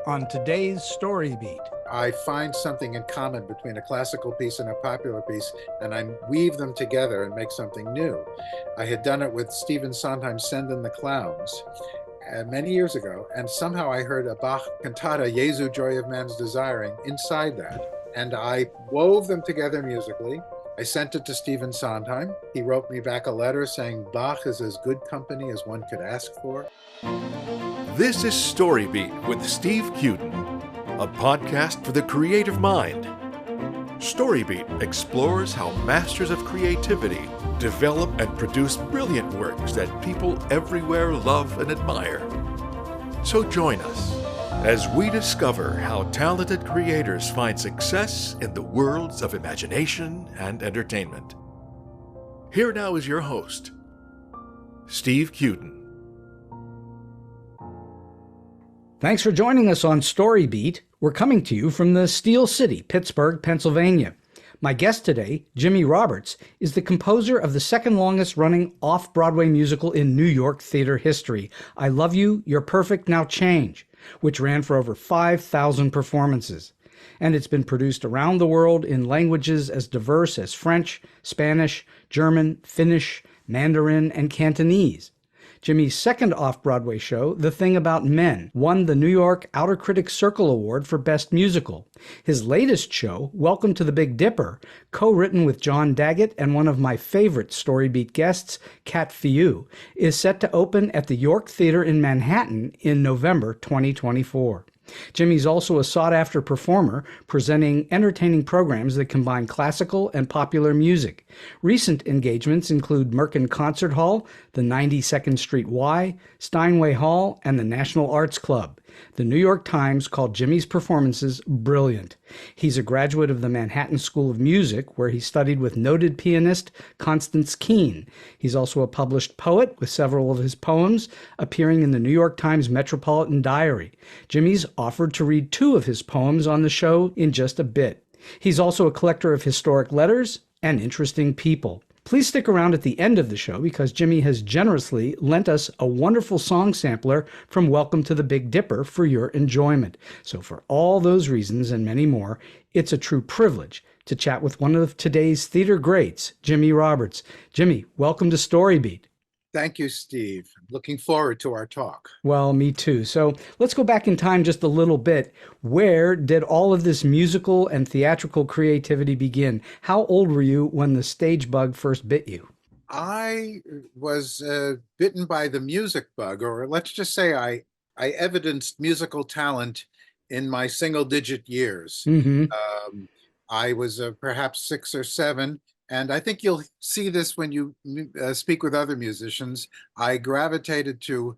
on today's StoryBeat. I find something in common between a classical piece and a popular piece, and I weave them together and make something new. I had done it with Stephen Sondheim's Send in the Clowns many years ago, and somehow I heard a Bach cantata, Jesu, Joy of Man's Desiring, inside that, and I wove them together musically. I sent it to Stephen Sondheim. He wrote me back a letter saying Bach is as good company as one could ask for. This is StoryBeat with Steve Cuden, a podcast for the creative mind. StoryBeat explores how masters of creativity develop and produce brilliant works that people everywhere love and admire. So join us as we discover how talented creators find success in the worlds of imagination and entertainment. Here now is your host, Steve Cuden. Thanks for joining us on StoryBeat. We're coming to you from the Steel City, Pittsburgh, Pennsylvania. My guest today, Jimmy Roberts, is the composer of the second longest running off-Broadway musical in New York theater history, I Love You, You're Perfect, Now Change, which ran for over 5,000 performances. And it's been produced around the world in languages as diverse as French, Spanish, German, Finnish, Mandarin, and Cantonese. Jimmy's second off-Broadway show, The Thing About Men, won the New York Outer Critics Circle Award for Best Musical. His latest show, Welcome to the Big Dipper, co-written with John Daggett and one of my favorite StoryBeat guests, Kat Filloux, is set to open at the York Theater in Manhattan in November 2024. Jimmy's also a sought-after performer, presenting entertaining programs that combine classical and popular music. Recent engagements include Merkin Concert Hall, the 92nd Street Y, Steinway Hall, and the National Arts Club. The New York Times called Jimmy's performances brilliant. He's a graduate of the Manhattan School of Music, where he studied with noted pianist Constance Keene. He's also a published poet, with several of his poems appearing in the New York Times Metropolitan Diary. Jimmy's offered to read 2 of his poems on the show in just a bit. He's also a collector of historic letters and interesting people. Please stick around at the end of the show because Jimmy has generously lent us a wonderful song sampler from Welcome to the Big Dipper for your enjoyment. So for all those reasons and many more, it's a true privilege to chat with one of today's theater greats, Jimmy Roberts. Jimmy, welcome to StoryBeat. Thank you, Steve. Looking forward to our talk. Well, me too. So let's go back in time just a little bit. Where did all of this musical and theatrical creativity begin? How old were you when the stage bug first bit you? I was bitten by the music bug, or let's just say I evidenced musical talent in my single-digit years. Mm-hmm. I was perhaps 6 or 7. And I think you'll see this when you speak with other musicians. I gravitated to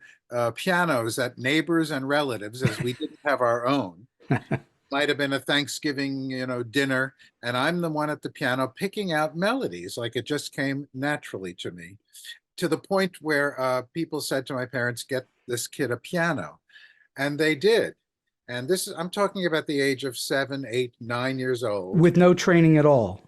pianos at neighbors and relatives, as we didn't have our own. Might have been a Thanksgiving, dinner, and I'm the one at the piano picking out melodies, like it just came naturally to me, to the point where people said to my parents, "Get this kid a piano," and they did. And I'm talking about the age of 7, 8, 9 years old. With no training at all.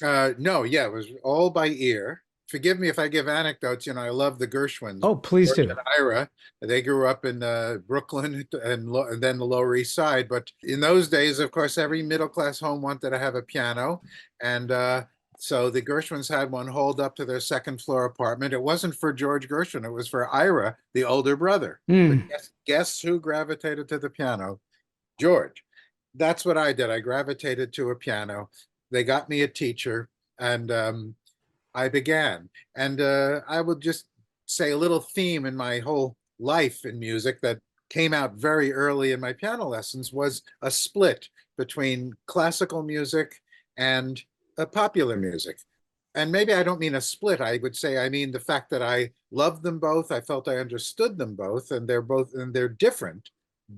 No, yeah, it was all by ear. Forgive me if I give anecdotes. I love the Gershwins. Oh, please do. And Ira, they grew up in Brooklyn and then the Lower East Side. But in those days, of course, every middle-class home wanted to have a piano. And so the Gershwins had one holed up to their second-floor apartment. It wasn't for George Gershwin. It was for Ira, the older brother. Mm. But guess who gravitated to the piano? George. That's what I did. I gravitated to a piano. They got me a teacher, and I began. And I would just say a little theme in my whole life in music that came out very early in my piano lessons was a split between classical music and popular music. And maybe I don't mean a split. I would say I mean the fact that I loved them both. I felt I understood them both, and they're different.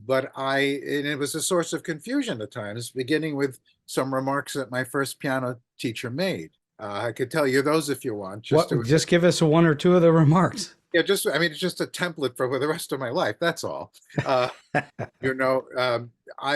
But it was a source of confusion at times, beginning with some remarks that my first piano teacher made. I could tell you those if you want. Just give us 1 or 2 of the remarks. Yeah, it's just a template for the rest of my life. That's all. I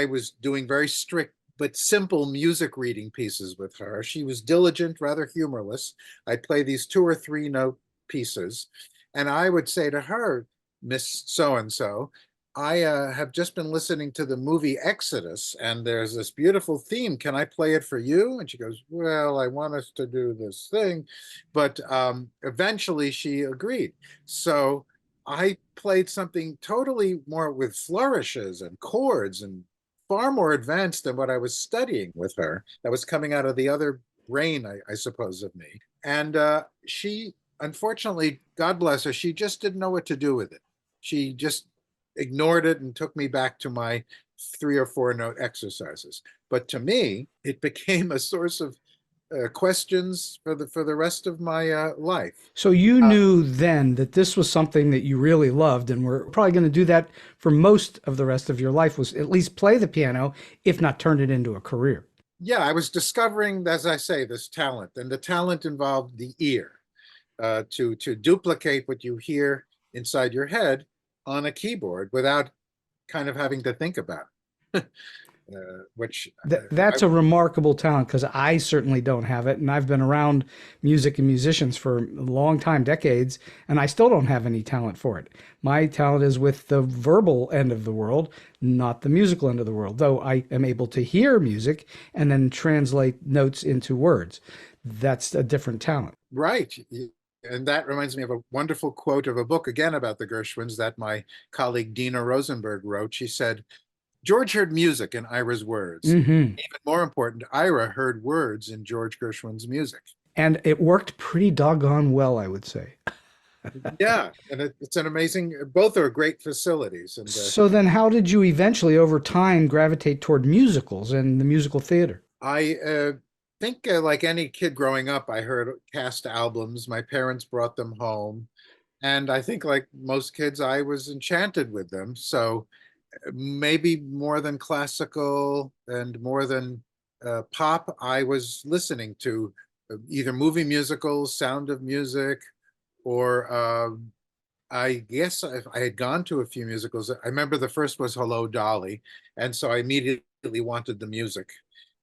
was doing very strict but simple music reading pieces with her. She was diligent, rather humorless. I'd play these 2 or 3 note pieces, and I would say to her, Miss So-and-so, I have just been listening to the movie Exodus, and there's this beautiful theme. Can I play it for you? And she goes, well, I want us to do this thing. But eventually she agreed. So I played something totally more with flourishes and chords and far more advanced than what I was studying with her. That was coming out of the other brain, I suppose, of me. And she, unfortunately, God bless her, she just didn't know what to do with it. She just ignored it and took me back to my 3 or 4 note exercises. But to me, it became a source of questions for the rest of my life. So you knew then that this was something that you really loved and were probably going to do that for most of the rest of your life, was at least play the piano, if not turn it into a career. Yeah, I was discovering, as I say, this talent, and the talent involved the ear, to duplicate what you hear inside your head on a keyboard without kind of having to think about it. Which That's a remarkable talent, because I certainly don't have it, and I've been around music and musicians for a long time, decades, and I still don't have any talent for it. My talent is with the verbal end of the world, not the musical end of the world, though I am able to hear music and then translate notes into words. That's a different talent. Right. And that reminds me of a wonderful quote of a book, again, about the Gershwins that my colleague Dina Rosenberg wrote. She said, George heard music in Ira's words. Even more important, Ira heard words in George Gershwin's music. And it worked pretty doggone well, I would say. Yeah, and it's an amazing, both are great facilities. And so then how did you eventually, over time, gravitate toward musicals and the musical theater? I think like any kid growing up, I heard cast albums. My parents brought them home. And I think like most kids, I was enchanted with them. So maybe more than classical and more than pop, I was listening to either movie musicals, Sound of Music, or I guess I had gone to a few musicals. I remember the first was Hello, Dolly. And so I immediately wanted the music.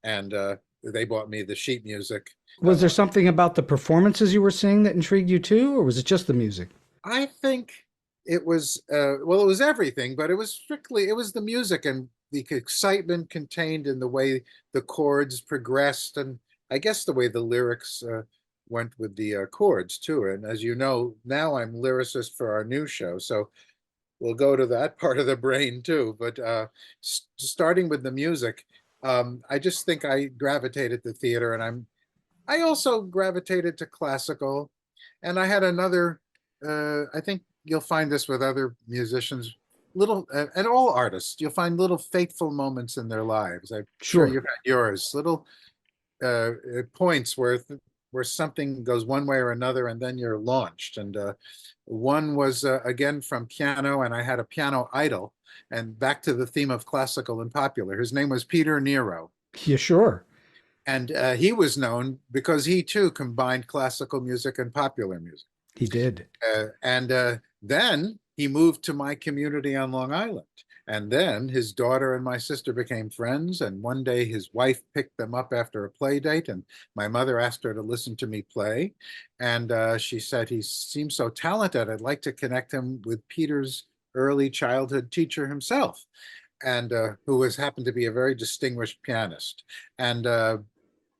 And they bought me the sheet music. Was there something about the performances you were seeing that intrigued you too, or was it just the music? I think it was, well, it was everything, but it was the music and the excitement contained in the way the chords progressed, and I guess the way the lyrics went with the chords too. And as you know, now I'm lyricist for our new show, so we'll go to that part of the brain too. But starting with the music, I just think I gravitated to theater, and I also gravitated to classical, and I had another, I think you'll find this with other musicians, little, and all artists, you'll find little fateful moments in their lives. I'm sure you've had yours, little points where something goes one way or another, and then you're launched. And one was, again, from piano, and I had a piano idol. And back to the theme of classical and popular, his name was Peter Nero. Yeah, sure. And he was known because he too combined classical music and popular music. He did. And then he moved to my community on Long Island. And then his daughter and my sister became friends. And one day his wife picked them up after a play date. And my mother asked her to listen to me play. And she said, he seems so talented. I'd like to connect him with Peter's early childhood teacher himself, and who happened to be a very distinguished pianist. And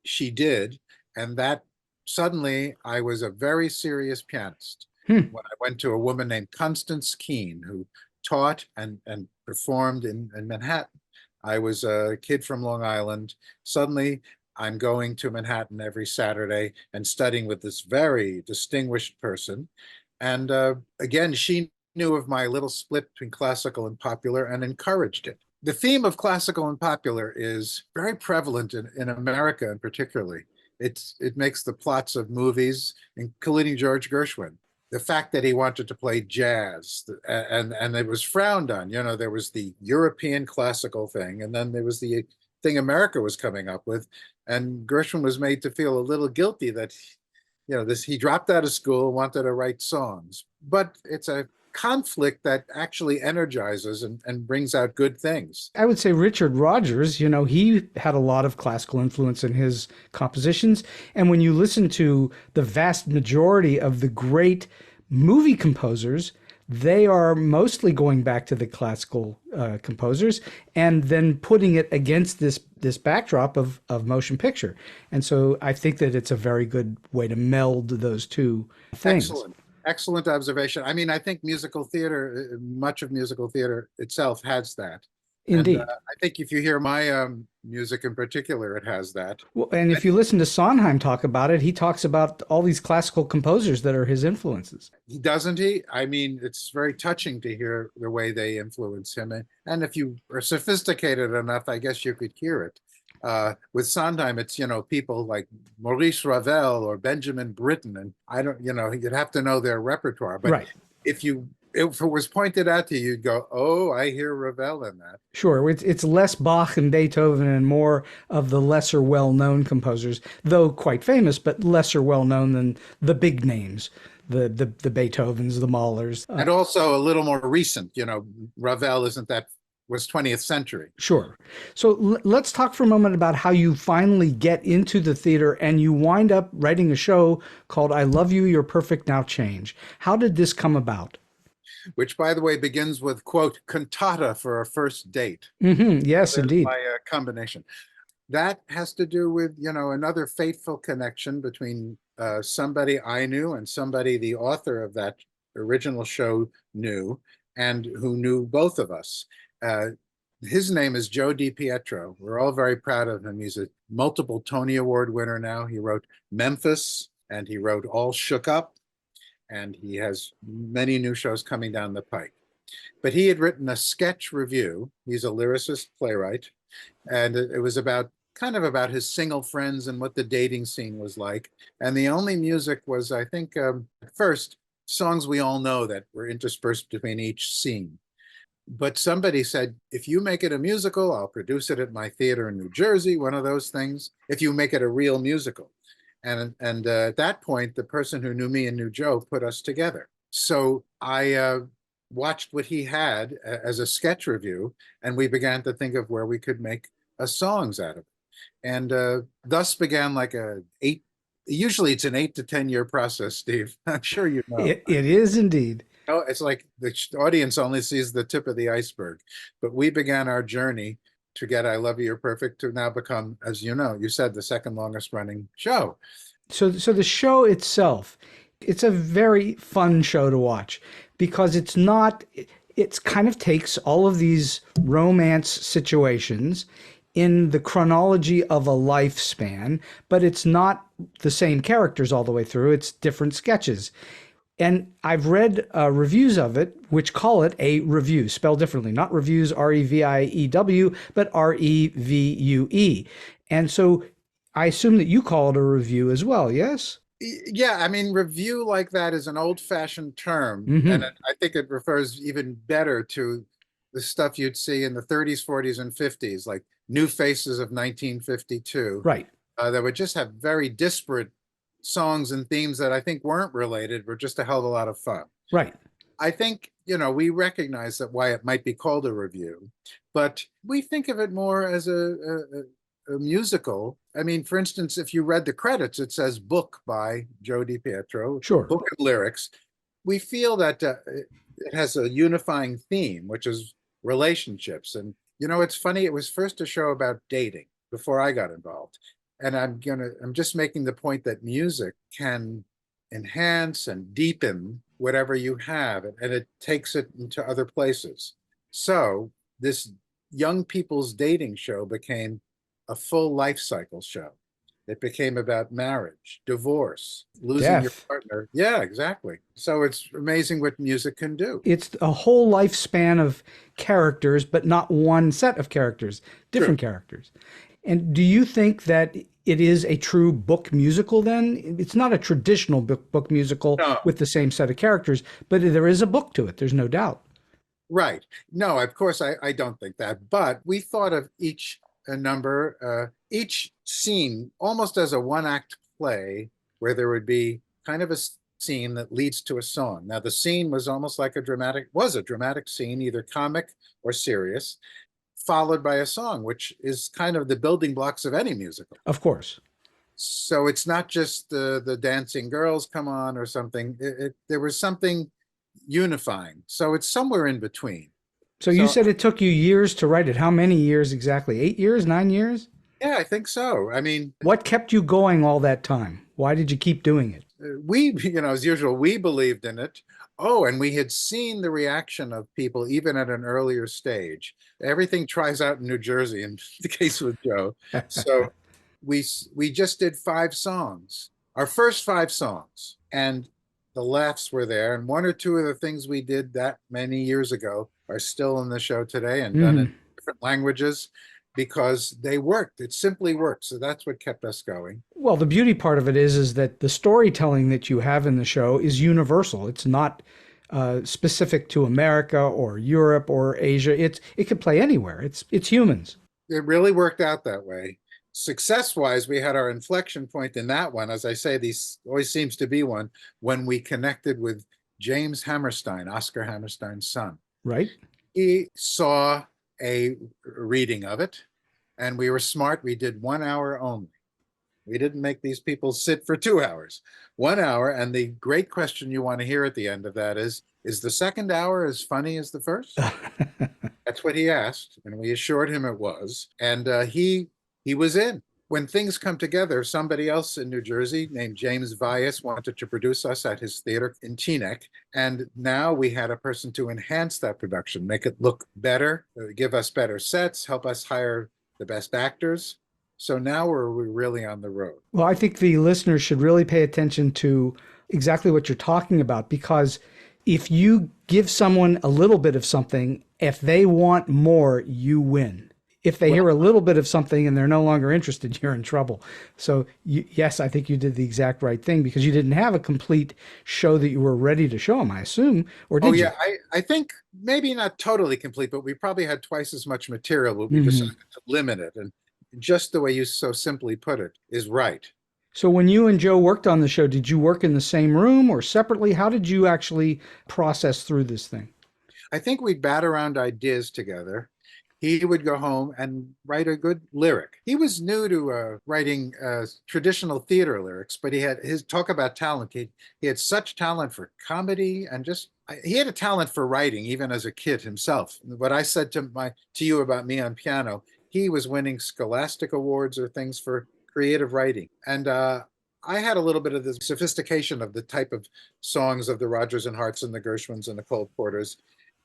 she did. And that suddenly I was a very serious pianist. When I went to a woman named Constance Keene, who taught and performed in Manhattan. I was a kid from Long Island. Suddenly, I'm going to Manhattan every Saturday and studying with this very distinguished person. And again, she knew of my little split between classical and popular and encouraged it. The theme of classical and popular is very prevalent in America, and particularly. It makes the plots of movies, including George Gershwin. The fact that he wanted to play jazz, and it was frowned on. You know, there was the European classical thing, and then there was the thing America was coming up with. And Gershwin was made to feel a little guilty that, you know, he dropped out of school, wanted to write songs. But it's a conflict that actually energizes and brings out good things. I would say Richard Rodgers, you know, he had a lot of classical influence in his compositions. And when you listen to the vast majority of the great movie composers, they are mostly going back to the classical composers and then putting it against this backdrop of motion picture. And so I think that it's a very good way to meld those two things. Excellent. Excellent observation. I mean, I think musical theater, much of musical theater itself has that. And Indeed. I think if you hear my music in particular, it has that. Well, and if you listen to Sondheim talk about it, he talks about all these classical composers that are his influences. Doesn't he? I mean, it's very touching to hear the way they influence him. And if you are sophisticated enough, I guess you could hear it. With Sondheim, it's, people like Maurice Ravel or Benjamin Britten. And I don't, you'd have to know their repertoire. But Right. if it was pointed out to you, you'd go, oh, I hear Ravel in that. Sure, it's less Bach and Beethoven and more of the lesser well-known composers, though quite famous, but lesser well-known than the big names, the Beethovens, the Mahlers. And also a little more recent, Ravel was 20th century. Sure. So let's talk for a moment about how you finally get into the theater and you wind up writing a show called I Love You, You're Perfect, Now Change. How did this come about? Which, by the way, begins with, quote, cantata for a first date. Yes, indeed. My combination. That has to do with, another fateful connection between somebody I knew and somebody the author of that original show knew, and who knew both of us. His name is Joe DiPietro. We're all very proud of him. He's a multiple Tony Award winner now. He wrote Memphis, and he wrote All Shook Up, and he has many new shows coming down the pike. But he had written a sketch review. He's a lyricist, playwright, and it was about his single friends and what the dating scene was like. And the only music was, I think, at first, songs we all know that were interspersed between each scene. But somebody said, if you make it a musical, I'll produce it at my theater in New Jersey, one of those things, if you make it a real musical. And at that point, the person who knew me and knew Joe put us together. So I watched what he had as a sketch review, and we began to think of where we could make songs out of it. And thus began usually it's an 8 to 10 year process, Steve. I'm sure you know. It is indeed. Oh, it's like the audience only sees the tip of the iceberg. But we began our journey to get I Love You, You're Perfect to now become, as you know, you said, the second longest running show. So the show itself, it's a very fun show to watch because it kind of takes all of these romance situations in the chronology of a lifespan, but it's not the same characters all the way through. It's different sketches. And I've read reviews of it, which call it a review, spelled differently, not reviews, R-E-V-I-E-W, but R-E-V-U-E. And so I assume that you call it a review as well, yes? Yeah, I mean, review like that is an old-fashioned term, and I think it refers even better to the stuff you'd see in the 30s, 40s, and 50s, like New Faces of 1952. Right. That would just have very disparate songs and themes that I think weren't related, were just a hell of a lot of fun. Right. I think, we recognize that why it might be called a review, but we think of it more as a musical. I mean, for instance, if you read the credits, it says book by Joe DiPietro, Sure. book and lyrics. We feel that it has a unifying theme, which is relationships. And, it's funny, it was first a show about dating before I got involved. And I'm just making the point that music can enhance and deepen whatever you have, and it takes it into other places. So this young people's dating show became a full life cycle show. It became about marriage, divorce, losing your partner. Yeah, exactly. So it's amazing what music can do. It's a whole lifespan of characters, but not one set of characters, different characters. And do you think that it is a true book musical then? It's not a traditional book musical with the same set of characters, but there is a book to it. There's no doubt. Right. No, of course, I don't think that. But we thought of each each scene almost as a one-act play where there would be kind of a scene that leads to a song. Now, the scene was almost like a dramatic scene, either comic or serious, followed by a song, which is kind of the building blocks of any musical. Of course. So it's not just the dancing girls come on or something. There was something unifying. So it's somewhere in between. So you said it took you years to write it. How many years exactly? 8 years, 9 years? Yeah, I think so. I mean, What kept you going all that time? Why did you keep doing it? we, as usual, we believed in it. Oh, and we had seen the reaction of people even at an earlier stage. Everything tries out in New Jersey in the case with Joe. So we just did 5 songs, our first 5 songs, and the laughs were there. And 1 or 2 of the things we did that many years ago are still in the show today and done in different languages because they worked. It simply worked. So that's what kept us going. Well, the beauty part of it is that the storytelling that you have in the show is universal. It's not specific to America or Europe or Asia. It could play anywhere. It's humans. It really worked out that way. Success-wise, we had our inflection point in that one. As I say, these always seems to be one when we connected with James Hammerstein, Oscar Hammerstein's son. Right. He saw a reading of it, and we were smart. We did 1 hour only. We didn't make these people sit for 2 hours. 1 hour, and the great question you want to hear at the end of that is the second hour as funny as the first? That's what he asked, and we assured him it was. And he was in. When things come together, somebody else in New Jersey named James Vyas wanted to produce us at his theater in Teaneck. And now we had a person to enhance that production, make it look better, give us better sets, help us hire the best actors. So now we're really on the road. Well, I think the listeners should really pay attention to exactly what you're talking about, because if you give someone a little bit of something, if they want more, you win. If they hear a little bit of something and they're no longer interested, you're in trouble. So yes, I think you did the exact right thing because you didn't have a complete show that you were ready to show them, I assume, or did you? I think maybe not totally complete, but we probably had twice as much material, but we decided to limit it. And just the way you so simply put it is right. So when you and Joe worked on the show, did you work in the same room or separately? How did you actually process through this thing? I think we'd bat around ideas together. He would go home and write a good lyric. He was new to writing traditional theater lyrics, but he had his talk about talent. He had such talent for comedy and he had a talent for writing even as a kid himself. What I said to you about me on piano, he was winning Scholastic Awards or things for creative writing. And I had a little bit of the sophistication of the type of songs of the Rodgers and Harts and the Gershwins and the Cole Porters.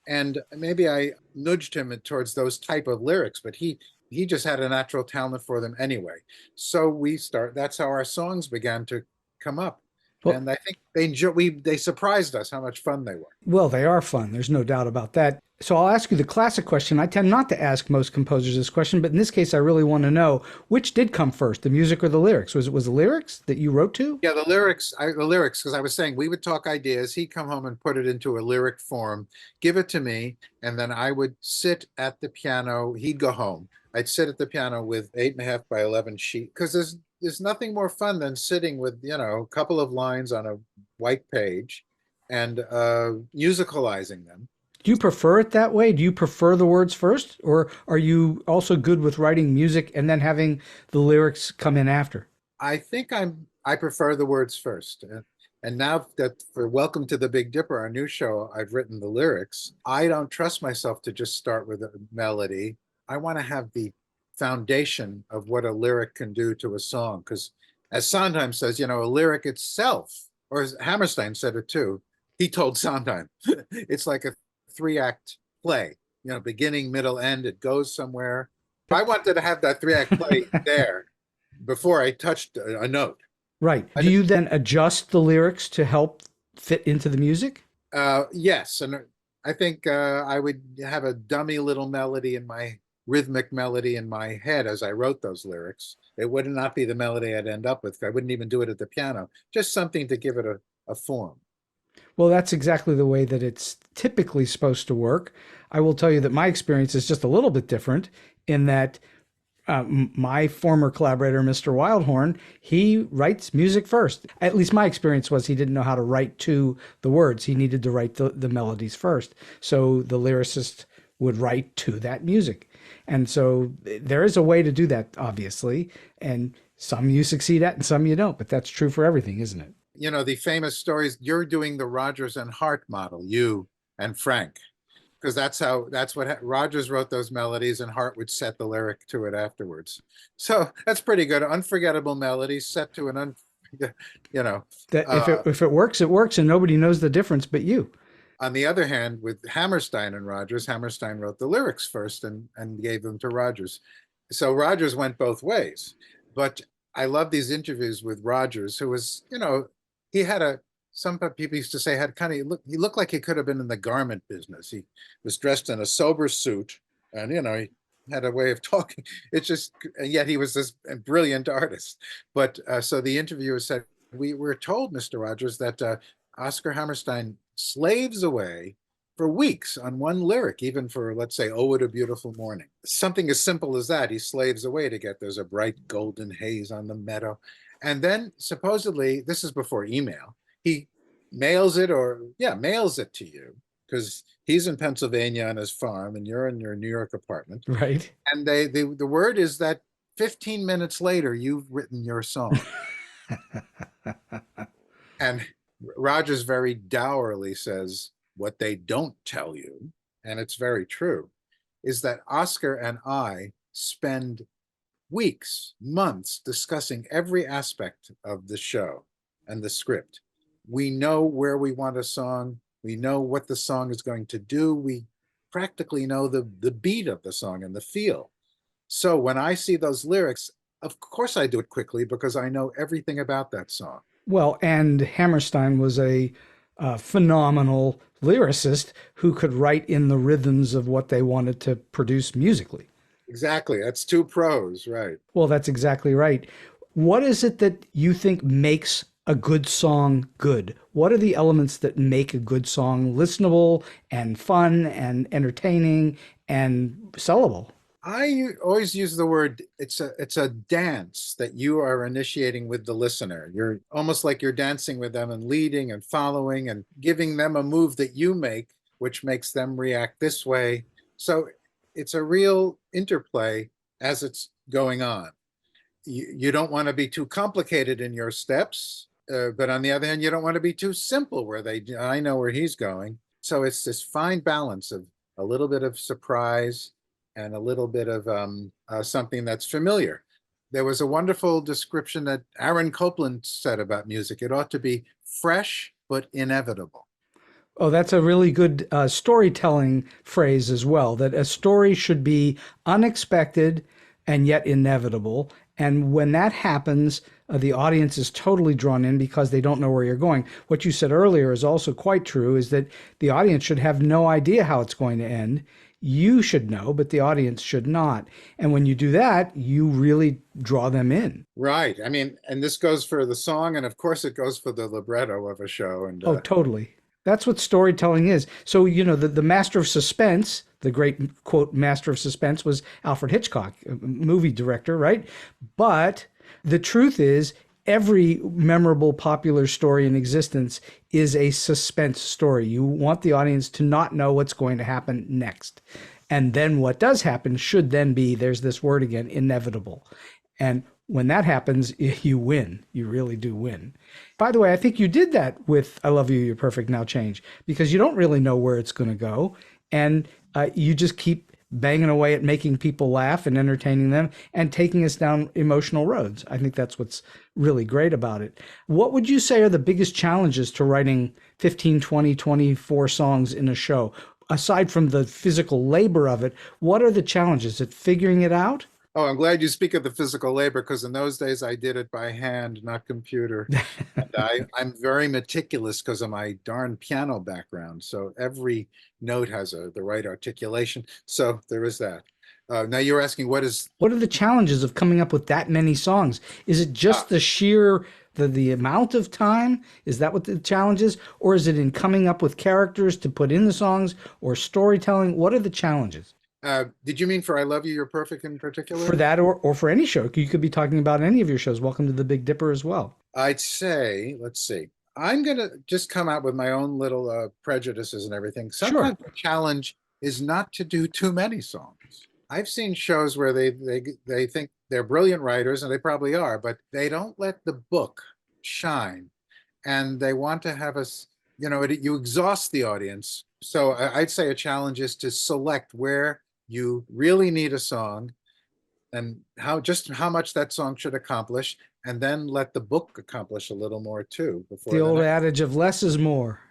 And maybe I nudged him towards those type of lyrics, but he just had a natural talent for them anyway. So that's how our songs began to come up. Well, and I think they surprised us how much fun they were. Well, they are fun. There's no doubt about that. So I'll ask you the classic question. I tend not to ask most composers this question, but in this case, I really want to know which did come first, the music or the lyrics? Was the lyrics that you wrote to? Yeah, the lyrics, because I was saying we would talk ideas. He'd come home and put it into a lyric form, give it to me, and then I would sit at the piano. He'd go home. I'd sit at the piano with 8.5 by 11 sheet, because there's nothing more fun than sitting with, a couple of lines on a white page and musicalizing them. Do you prefer it that way? Do you prefer the words first? Or are you also good with writing music and then having the lyrics come in after? I think I prefer the words first. And now that for Welcome to the Big Dipper, our new show, I've written the lyrics. I don't trust myself to just start with a melody. I want to have the foundation of what a lyric can do to a song. Because as Sondheim says, a lyric itself, or as Hammerstein said it too, he told Sondheim, it's like a 3-act play, beginning, middle, end, it goes somewhere. I wanted to have that 3-act play there before I touched a note. Right. Do you then adjust the lyrics to help fit into the music? Yes. And I think I would have a dummy little rhythmic melody in my head as I wrote those lyrics. It would not be the melody I'd end up with. I wouldn't even do it at the piano, just something to give it a form. Well, that's exactly the way that it's typically supposed to work. I will tell you that my experience is just a little bit different in that my former collaborator, Mr. Wildhorn, he writes music first. At least my experience was he didn't know how to write to the words. He needed to write the melodies first. So the lyricist would write to that music. And so there is a way to do that, obviously. And some you succeed at and some you don't. But that's true for everything, isn't it? the famous stories, you're doing the Rogers and Hart model, you and Frank, because that's what Rogers wrote those melodies and Hart would set the lyric to it afterwards. So that's pretty good. Unforgettable melodies set to an That if it works, it works, and nobody knows the difference but you. On the other hand, with Hammerstein and Rogers, Hammerstein wrote the lyrics first and gave them to Rogers. So Rogers went both ways. But I love these interviews with Rogers, who was, he had some people used to say he looked like he could have been in the garment business. He was dressed in a sober suit and, he had a way of talking. It's just, yet he was this brilliant artist. But so the interviewer said, we were told, Mr. Rogers, that Oscar Hammerstein slaves away for weeks on one lyric, even for, let's say, "Oh, What a Beautiful Morning." Something as simple as that, he slaves away to get "There's a bright golden haze on the meadow." And then supposedly, this is before email, he mails it to you, because he's in Pennsylvania on his farm and you're in your New York apartment. Right. And the word is that 15 minutes later, you've written your song. And Rogers very dourly says, what they don't tell you, and it's very true, is that Oscar and I spend weeks, months discussing every aspect of the show and the script. We know where we want a song. We know what the song is going to do. We practically know the beat of the song and the feel. So when I see those lyrics, of course I do it quickly because I know everything about that song. Well, and Hammerstein was a phenomenal lyricist who could write in the rhythms of what they wanted to produce musically. Exactly. That's two pros, right? Well, that's exactly right. What is it that you think makes a good song good? What are the elements that make a good song listenable and fun and entertaining and sellable? I always use the word, it's a dance that you are initiating with the listener. You're almost like you're dancing with them and leading and following and giving them a move that you make, which makes them react this way. So it's a real interplay as it's going on. You don't want to be too complicated in your steps, but on the other hand, you don't want to be too simple where I know where he's going. So it's this fine balance of a little bit of surprise and a little bit of something that's familiar. There was a wonderful description that Aaron Copland said about music. It ought to be fresh, but inevitable. Oh, that's a really good storytelling phrase as well, that a story should be unexpected and yet inevitable. And when that happens, the audience is totally drawn in because they don't know where you're going. What you said earlier is also quite true, is that the audience should have no idea how it's going to end. You should know, but the audience should not. And when you do that, you really draw them in. Right. I mean, and this goes for the song, and of course it goes for the libretto of a show. And oh, totally. That's what storytelling is. So, the master of suspense, the great, quote, master of suspense was Alfred Hitchcock, a movie director, right? But the truth is, every memorable popular story in existence is a suspense story. You want the audience to not know what's going to happen next. And then what does happen should then be, there's this word again, inevitable. And when that happens, you win. You really do win. By the way, I think you did that with I Love You, You're Perfect, Now Change, because you don't really know where it's going to go. And you just keep banging away at making people laugh and entertaining them and taking us down emotional roads. I think that's what's really great about it. What would you say are the biggest challenges to writing 15, 20, 24 songs in a show? Aside from the physical labor of it, what are the challenges? Is it figuring it out? Oh, I'm glad you speak of the physical labor, because in those days I did it by hand, not computer. And I'm very meticulous because of my darn piano background. So every note has the right articulation. So there is that. Now you're asking what are the challenges of coming up with that many songs? Is it just the sheer the amount of time? Is that what the challenge is? Or is it in coming up with characters to put in the songs or storytelling? What are the challenges? Did you mean for I Love You, You're Perfect in particular? For that or for any show. You could be talking about any of your shows. Welcome to the Big Dipper as well. I'd say, let's see. I'm going to just come out with my own little prejudices and everything. Sometimes the challenge is not to do too many songs. I've seen shows where they think they're brilliant writers, and they probably are, but they don't let the book shine. and they want to have us, you exhaust the audience. So I'd say a challenge is to select where you really need a song and how much that song should accomplish, and then let the book accomplish a little more too The before the old next. adage of less is more.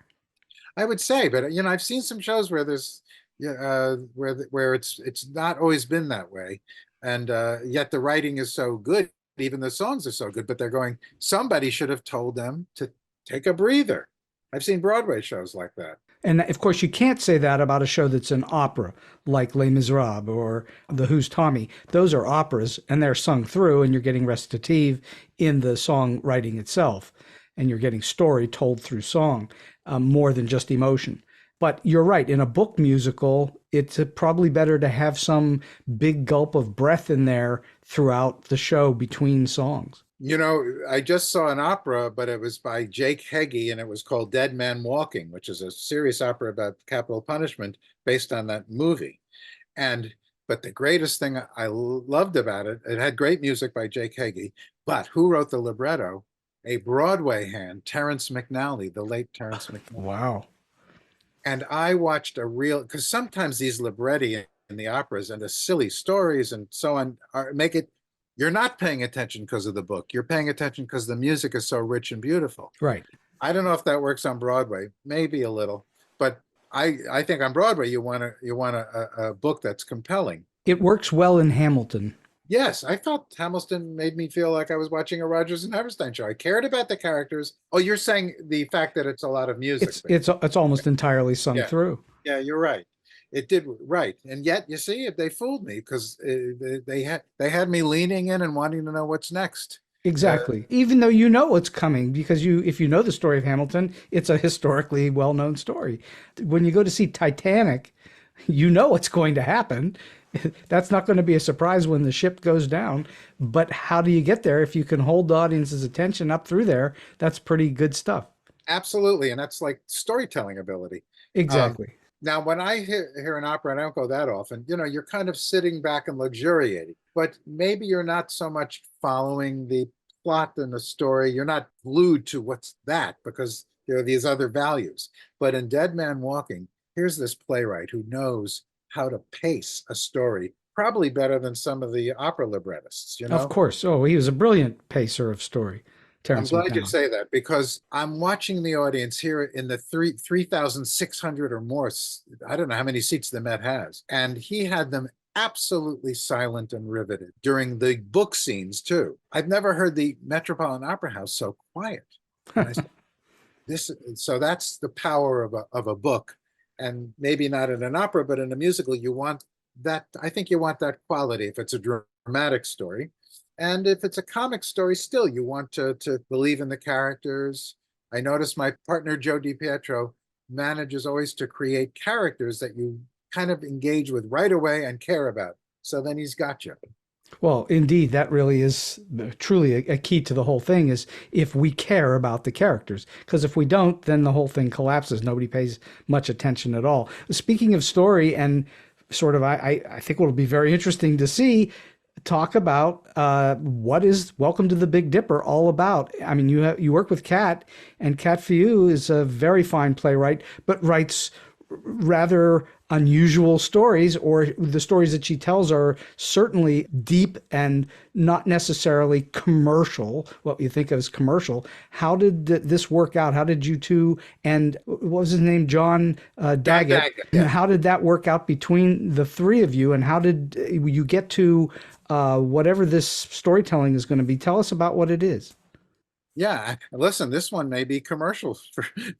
I would say, but I've seen some shows where there's yeah, where it's not always been that way, and yet the writing is so good, even the songs are so good, but they're going, somebody should have told them to take a breather. I've seen Broadway shows like that. And of course, you can't say that about a show that's an opera like Les Miserables or The Who's Tommy. Those are operas and they're sung through, and you're getting recitative in the songwriting itself. And you're getting story told through song more than just emotion. But you're right. In a book musical, it's probably better to have some big gulp of breath in there throughout the show between songs. I just saw an opera, but it was by Jake Heggie, and it was called Dead Man Walking, which is a serious opera about capital punishment based on that movie. But the greatest thing I loved about it, it had great music by Jake Heggie, but who wrote the libretto? A Broadway hand, Terrence McNally, the late Terrence McNally. Wow. And I watched because sometimes these libretti in the operas and the silly stories and so on make it, you're not paying attention because of the book. You're paying attention because the music is so rich and beautiful. Right. I don't know if that works on Broadway, maybe a little, but I think on Broadway you want a book that's compelling. It works well in Hamilton. Yes, I thought Hamilton made me feel like I was watching a Rodgers and Hammerstein show. I cared about the characters. Oh, you're saying the fact that it's a lot of music. It's almost entirely sung through. Yeah, you're right. It did right, and yet you see, they fooled me because they had me leaning in and wanting to know what's next. Exactly. Even though you know what's coming, because if you know the story of Hamilton, it's a historically well-known story. When you go to see Titanic, you know what's going to happen. That's not going to be a surprise when the ship goes down. But how do you get there? If you can hold the audience's attention up through there, that's pretty good stuff. Absolutely, and that's like storytelling ability. Exactly. Now, when I hear an opera, and I don't go that often, you're kind of sitting back and luxuriating, but maybe you're not so much following the plot and the story. You're not glued to what's that because there are these other values. But in Dead Man Walking, here's this playwright who knows how to pace a story probably better than some of the opera librettists, Of course. Oh, he was a brilliant pacer of story. Terrence I'm glad you McNally. say that because I'm watching the audience here in the 3,600 or more. I don't know how many seats the Met has. And he had them absolutely silent and riveted during the book scenes too. I've never heard the Metropolitan Opera House so quiet. So that's the power of a book, and maybe not in an opera, but in a musical, you want that. I think you want that quality if it's a dramatic story. And if it's a comic story, still, you want to believe in the characters. I notice my partner, Joe DiPietro, manages always to create characters that you kind of engage with right away and care about. So then he's got you. Well, indeed, that really is truly a key to the whole thing is if we care about the characters. Because if we don't, then the whole thing collapses. Nobody pays much attention at all. Speaking of story and sort of, I think what'll be very interesting to see, talk about what is Welcome to the Big Dipper all about. I mean, you work with Kat, and Kat Filloux is a very fine playwright, but writes rather unusual stories, or the stories that she tells are certainly deep and not necessarily commercial, what you think of as commercial. How did this work out? How did you two, and what was his name, John Daggett, yeah. How did that work out between the three of you, and how did you get to whatever this storytelling is going to be? Tell us about what it is. Yeah, listen, this one may be commercial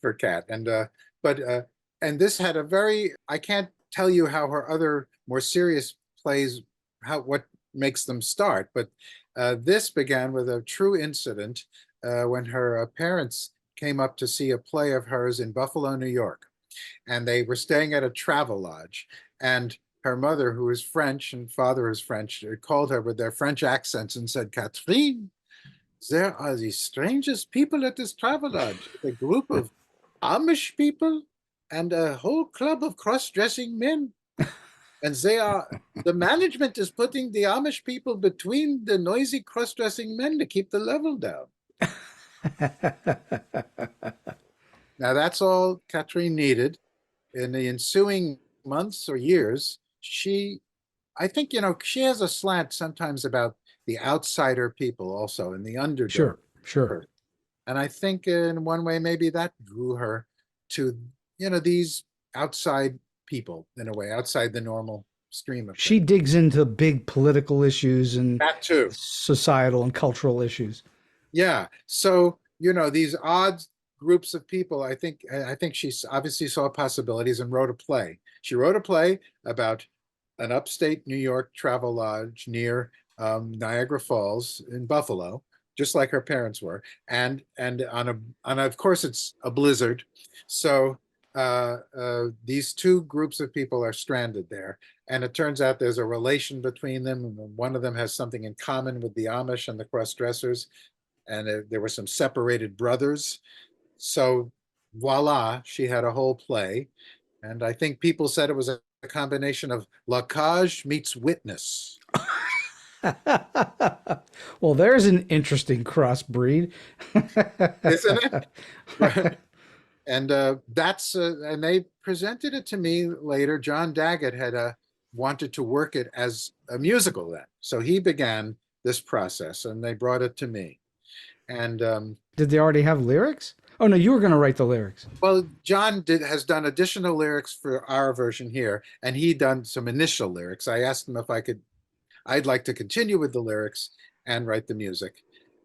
for Kat, and this had I can't tell you how her other more serious plays, what makes them start, but this began with a true incident when her parents came up to see a play of hers in Buffalo, New York. And they were staying at a travel lodge. And her mother, who is French and father is French, called her with their French accents and said, "Catherine, there are the strangest people at this travel lodge. A group of Amish people and a whole club of cross-dressing men. And the management is putting the Amish people between the noisy cross-dressing men to keep the level down." Now that's all Catherine needed. In the ensuing months or years, I think, she has a slant sometimes about the outsider people also and the underdog. Sure, sure. And I think in one way, maybe that drew her to, these outside people in a way, outside the normal stream of She things. digs into big political issues and That too. societal and cultural issues. Yeah. So, these odd groups of people, I think she obviously saw possibilities and wrote a play. She wrote a play about an upstate New York travel lodge near Niagara Falls in Buffalo, just like her parents were. And of course it's a blizzard. So these two groups of people are stranded there. And it turns out there's a relation between them. And one of them has something in common with the Amish and the cross-dressers, and there were some separated brothers. So voila, she had a whole play. And I think people said it was a combination of La Cage meets Witness. Well, there's an interesting crossbreed. Isn't it? Right. And and they presented it to me later. John Daggett had wanted to work it as a musical then. So he began this process and they brought it to me. And Did they already have lyrics? Oh no, you were going to write the lyrics. well, John has done additional lyrics for our version here, and he done some initial lyrics. I asked him if I'd like to continue with the lyrics and write the music.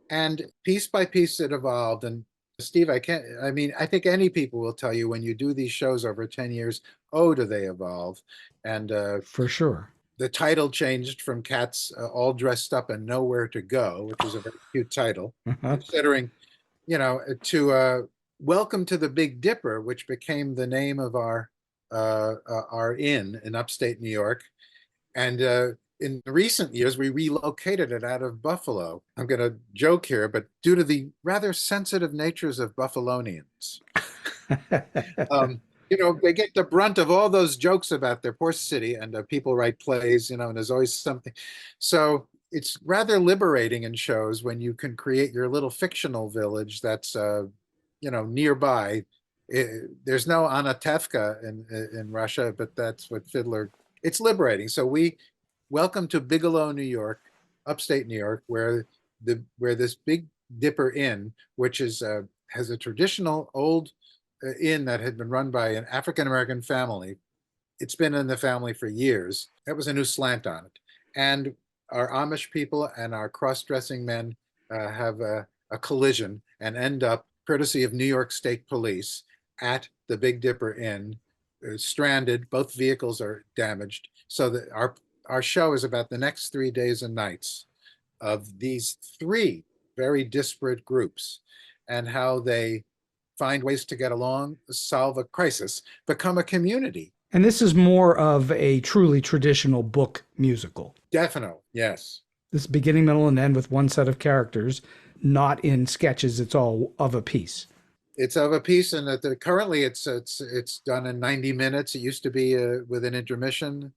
And piece by piece it evolved. And Steve, I think any people will tell you when you do these shows over 10 years, oh, do they evolve? And For sure. the title changed from Cats All Dressed Up and Nowhere to Go, which is a very cute title, Uh-huh. considering, to Welcome to the Big Dipper, which became the name of our inn in upstate New York. And in recent years, we relocated it out of Buffalo. I'm going to joke here, but due to the rather sensitive natures of Buffalonians, they get the brunt of all those jokes about their poor city, and people write plays, and there's always something. So it's rather liberating in shows when you can create your little fictional village that's, nearby. There's no Anatevka in Russia, but that's what Fiddler. It's liberating. So welcome to Bigelow, New York, upstate New York, where this Big Dipper Inn, which has a traditional old inn that had been run by an African American family. It's been in the family for years. That was a new slant on it. And our Amish people and our cross-dressing men have a collision and end up, courtesy of New York State Police, at the Big Dipper Inn, stranded. Both vehicles are damaged. So that our show is about the next 3 days and nights of these three very disparate groups and how they find ways to get along, solve a crisis, become a community. And this is more of a truly traditional book musical. Definitely, yes. This beginning, middle, and end with one set of characters, not in sketches. It's all of a piece. It's of a piece, and currently it's done in 90 minutes. It used to be with an intermission.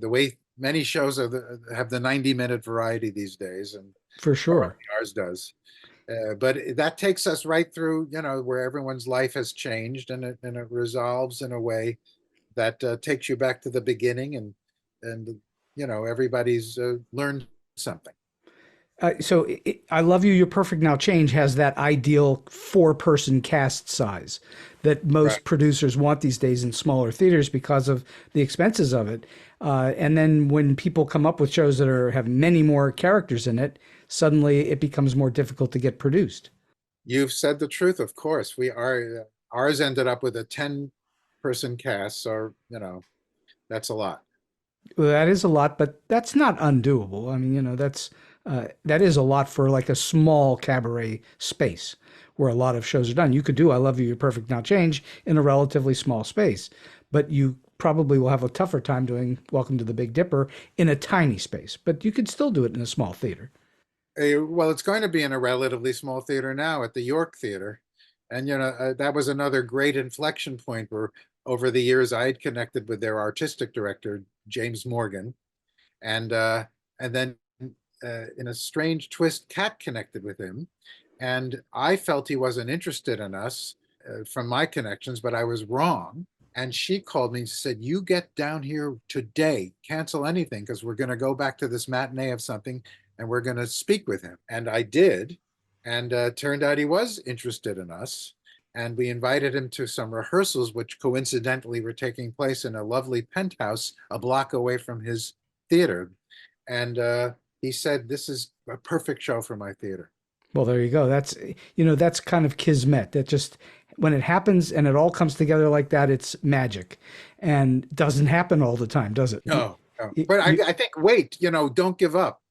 The way many shows have the 90-minute variety these days, and For sure. ours does. But that takes us right through, where everyone's life has changed, and it resolves in a way that takes you back to the beginning, and everybody's learned something. I Love You, You're Perfect Now Change has that ideal 4-person cast size that most Right. producers want these days in smaller theaters because of the expenses of it. And then when people come up with shows that have many more characters in it, suddenly it becomes more difficult to get produced. You've said the truth, of course. Ours ended up with a 10-person cast, so that's a lot. Well, that is a lot, but that's not undoable. I mean, that is a lot for like a small cabaret space where a lot of shows are done. You could do I Love You, You're Perfect Now Change in a relatively small space, but you probably will have a tougher time doing Welcome to the Big Dipper in a tiny space, but you could still do it in a small theater. Well, it's going to be in a relatively small theater now at the York Theater. And, that was another great inflection point where over the years I had connected with their artistic director, James Morgan. And then in a strange twist, Cat connected with him. And I felt he wasn't interested in us from my connections, but I was wrong. And she called me and said, "You get down here today, cancel anything, because we're going to go back to this matinee of something and we're going to speak with him." And I did. And turned out he was interested in us. And we invited him to some rehearsals, which coincidentally were taking place in a lovely penthouse a block away from his theater. And he said, "This is a perfect show for my theater." Well, there you go. That's kind of kismet. That just, when it happens and it all comes together like that, it's magic, and doesn't happen all the time, does it? No, no. But I think, wait, don't give up.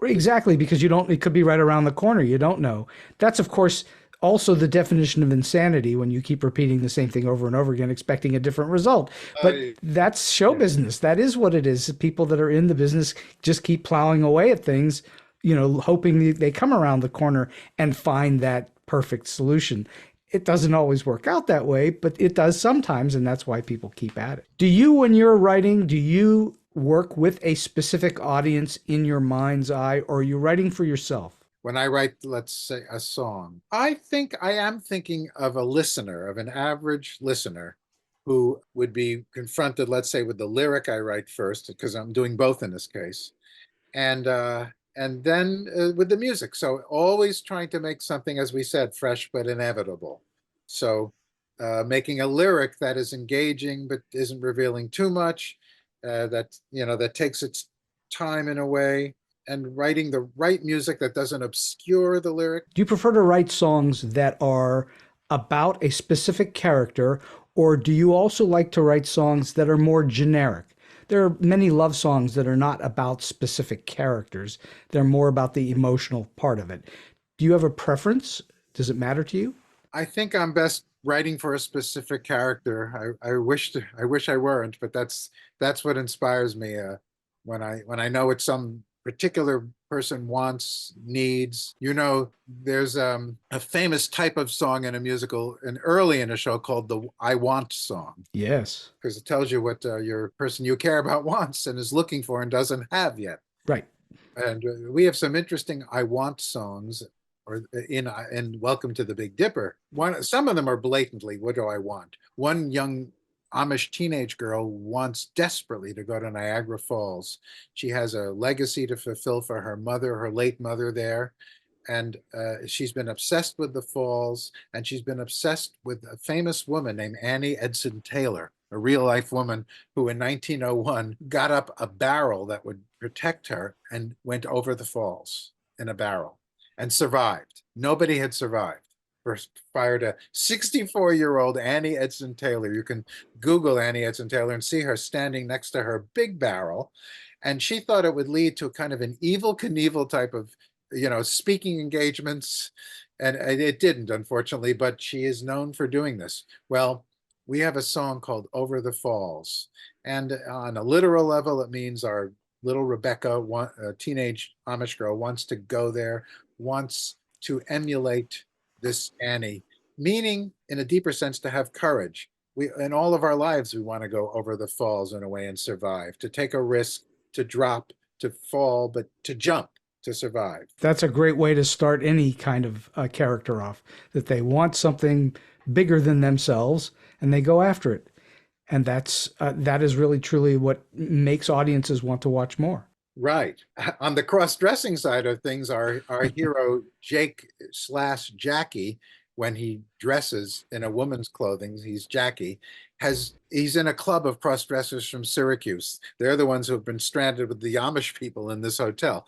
Exactly, because it could be right around the corner. You don't know. That's, of course, also the definition of insanity, when you keep repeating the same thing over and over again, expecting a different result. But that's show business. That is what it is. People that are in the business just keep plowing away at things, hoping they come around the corner and find that perfect solution. It doesn't always work out that way, but it does sometimes, and that's why people keep at it. When you're writing, do you work with a specific audience in your mind's eye, or are you writing for yourself? When I write, let's say, a song, I think I am thinking of a listener, of an average listener who would be confronted, let's say, with the lyric I write first, because I'm doing both in this case, and then with the music. So always trying to make something, as we said, fresh but inevitable. So making a lyric that is engaging but isn't revealing too much, that takes its time in a way, and writing the right music that doesn't obscure the lyric. Do you prefer to write songs that are about a specific character, or do you also like to write songs that are more generic? There are many love songs that are not about specific characters. They're more about the emotional part of it. Do you have a preference? Does it matter to you? I think I'm best writing for a specific character. I wish I weren't, but that's what inspires me when I know what some particular person wants, needs. There's a famous type of song in a musical, and early in a show, called the "I Want" song. Yes. Because it tells you what your person you care about wants and is looking for and doesn't have yet. Right. And we have some interesting "I Want" songs, or in Welcome to the Big Dipper. Some of them are blatantly, "What do I want?" One young Amish teenage girl wants desperately to go to Niagara Falls. She has a legacy to fulfill for her mother, her late mother there. And she's been obsessed with the falls, and she's been obsessed with a famous woman named Annie Edson Taylor, a real life woman who in 1901 got up a barrel that would protect her and went over the falls in a barrel and survived. Nobody had survived. Fired a 64-year-old Annie Edson Taylor. You can Google Annie Edson Taylor and see her standing next to her big barrel. And she thought it would lead to kind of an Evel Knievel type of, speaking engagements. And it didn't, unfortunately, but she is known for doing this. Well, we have a song called "Over the Falls." And on a literal level, it means our little Rebecca, a teenage Amish girl, wants to go there, wants to emulate this Annie, meaning in a deeper sense to have courage. In all of our lives, we want to go over the falls in a way and survive, to take a risk, to drop, to fall, but to jump, to survive. That's a great way to start any kind of character off, that they want something bigger than themselves and they go after it. And that is really truly what makes audiences want to watch more. Right. On the cross-dressing side of things, our hero Jake/Jackie, when he dresses in a woman's clothing, he's Jackie, he's in a club of cross-dressers from Syracuse. They're the ones who have been stranded with the Amish people in this hotel.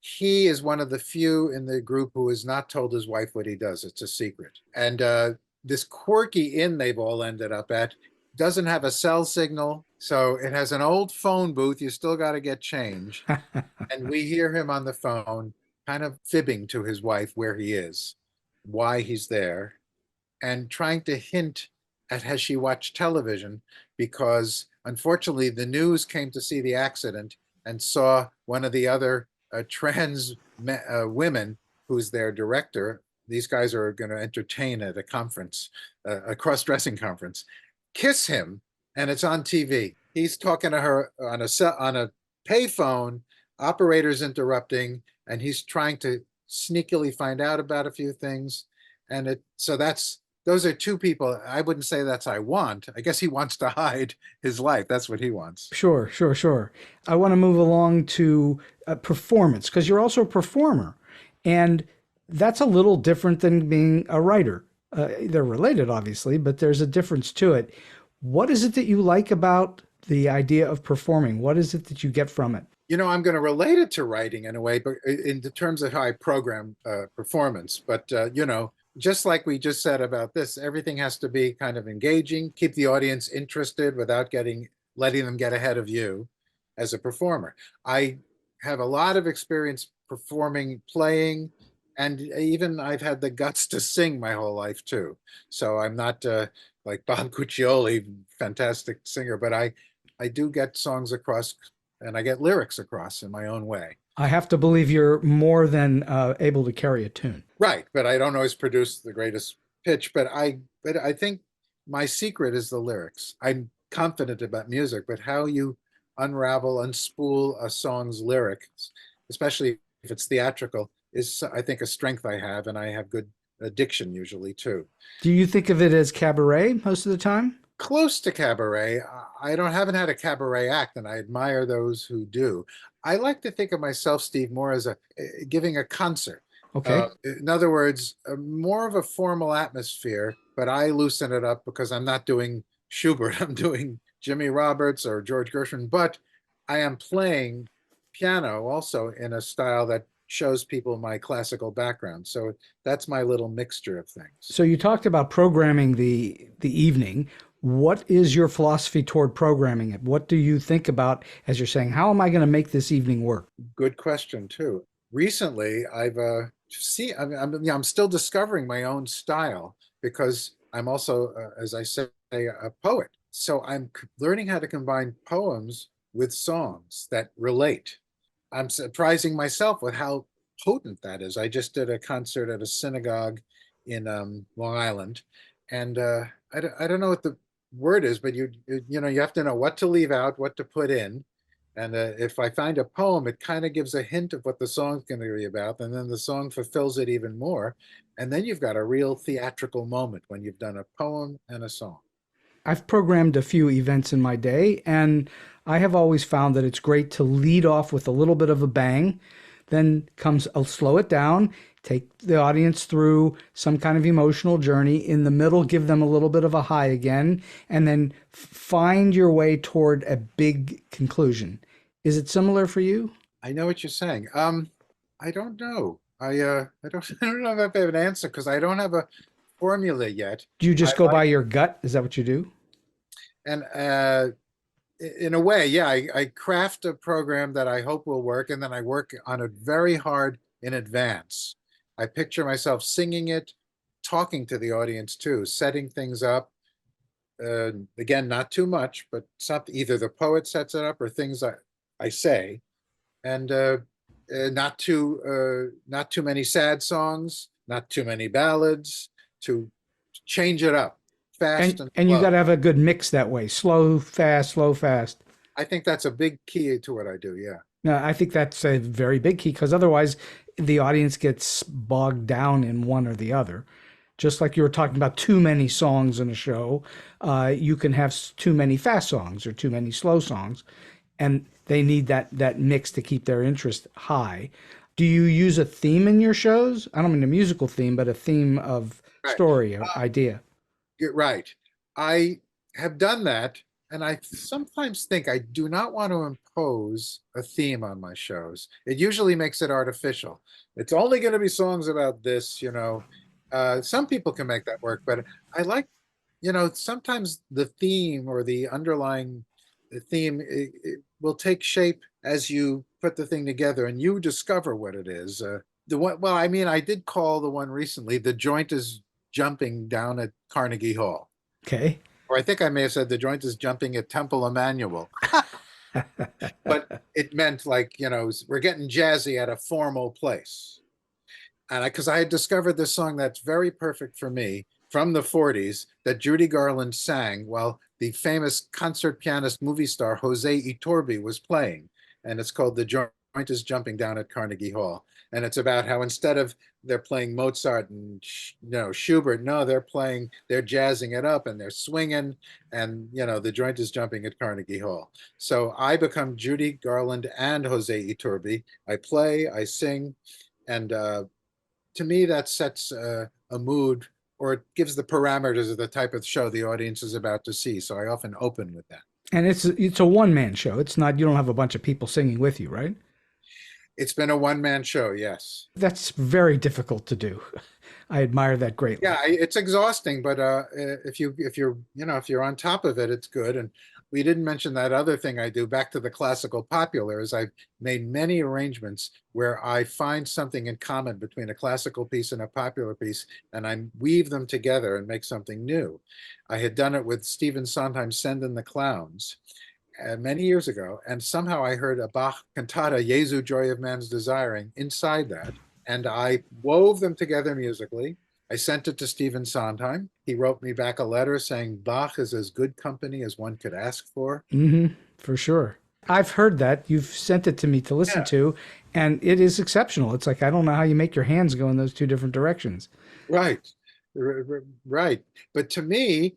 He is one of the few in the group who has not told his wife what he does. It's a secret. And this quirky inn they've all ended up at doesn't have a cell signal, so it has an old phone booth. You still got to get change. And we hear him on the phone kind of fibbing to his wife where he is, why he's there, and trying to hint at, has she watched television? Because unfortunately the news came to see the accident and saw one of the other trans women, who's their director. These guys are going to entertain at a conference, a cross-dressing conference, kiss him, and it's on TV. He's talking to her on a payphone, operators interrupting, and he's trying to sneakily find out about a few things. And those are two people. I wouldn't say that's I want. I guess he wants to hide his life. That's what he wants. Sure, sure, sure. I want to move along to performance because you're also a performer, and that's a little different than being a writer. They're related, obviously, but there's a difference to it. What is it that you like about the idea of performing? What is it that you get from it? I'm going to relate it to writing in a way, but in terms of how I program performance. But, just like we just said about this, everything has to be kind of engaging, keep the audience interested without letting them get ahead of you as a performer. I have a lot of experience performing, playing, and even I've had the guts to sing my whole life too. So I'm not like Bob Cuccioli, fantastic singer, but I do get songs across and I get lyrics across in my own way. I have to believe you're more than able to carry a tune. Right, but I don't always produce the greatest pitch. But I think my secret is the lyrics. I'm confident about music, but how you unravel, unspool a song's lyrics, especially if it's theatrical, is I think a strength I have, and I have good diction usually too. Do you think of it as cabaret most of the time? Close to cabaret. I haven't had a cabaret act, and I admire those who do. I like to think of myself, Steve, more as giving a concert. Okay. In other words, more of a formal atmosphere, but I loosen it up because I'm not doing Schubert. I'm doing Jimmy Roberts or George Gershwin, but I am playing piano also in a style that shows people my classical background. So that's my little mixture of things. So you talked about programming the evening. What is your philosophy toward programming it? What do you think about as you're saying, how am I going to make this evening work? Good question too. Recently, I'm still discovering my own style because I'm also, as I say, a poet. So I'm learning how to combine poems with songs that relate. I'm surprising myself with how potent that is. I just did a concert at a synagogue in Long Island, and I don't know what the word is, but you have to know what to leave out, what to put in. And if I find a poem, it kind of gives a hint of what the song's going to be about, and then the song fulfills it even more. And then you've got a real theatrical moment when you've done a poem and a song. I've programmed a few events in my day, and I have always found that it's great to lead off with a little bit of a bang, then I'll slow it down, take the audience through some kind of emotional journey. In the middle, give them a little bit of a high again, and then find your way toward a big conclusion. Is it similar for you? I know what you're saying. I don't know. I don't know if I have an answer because I don't have a formula yet. Do you just go by your gut? Is that what you do? And in a way, yeah, I craft a program that I hope will work, and then I work on it very hard in advance. I picture myself singing it, talking to the audience too, setting things up. Again, not too much, but either the poet sets it up or things I say, and not too many sad songs, not too many ballads, to change it up fast and you got to have a good mix that way. Slow, fast, slow, fast. I think that's a big key to what I do. Yeah. No, I think that's a very big key because otherwise the audience gets bogged down in one or the other. Just like you were talking about too many songs in a show, you can have too many fast songs or too many slow songs, and they need that mix to keep their interest high. Do you use a theme in your shows? I don't mean a musical theme, but a theme of story or idea. You're right. I have done that, and I sometimes think I do not want to impose a theme on my shows. It usually makes it artificial. It's only going to be songs about this, Some people can make that work, but I like, sometimes the theme or the underlying theme it will take shape as you put the thing together and you discover what it is. I did call the one recently, "The Joint is Jumping Down at Carnegie Hall." Okay. Or I think I may have said "The Joint is Jumping at Temple Emmanuel." But it meant we're getting jazzy at a formal place. And because I had discovered this song that's very perfect for me from the 40s that Judy Garland sang while the famous concert pianist movie star Jose Iturbi was playing. And it's called "The Joint Joint is Jumping down at Carnegie Hall. And it's about how instead of they're playing Mozart and Schubert, no, they're jazzing it up and they're swinging, and the joint is jumping at Carnegie Hall. So I become Judy Garland and Jose Iturbi. I play, I sing, and to me that sets a mood, or it gives the parameters of the type of show the audience is about to see. So I often open with that. And it's a one-man show. It's not, you don't have a bunch of people singing with you, right? It's been a one-man show, yes. That's very difficult to do. I admire that greatly. Yeah, it's exhausting, but if you're on top of it, it's good. And we didn't mention that other thing I do. Back to the classical popular, is I've made many arrangements where I find something in common between a classical piece and a popular piece, and I weave them together and make something new. I had done it with Stephen Sondheim's "Send in the Clowns" many years ago, and somehow I heard a Bach cantata, Jesu, Joy of Man's Desiring, inside that. And I wove them together musically. I sent it to Stephen Sondheim. He wrote me back a letter saying Bach is as good company as one could ask for. For sure. I've heard that. You've sent it to me to listen to, and it is exceptional. It's like, I don't know how you make your hands go in those two different directions. Right. Right. But to me,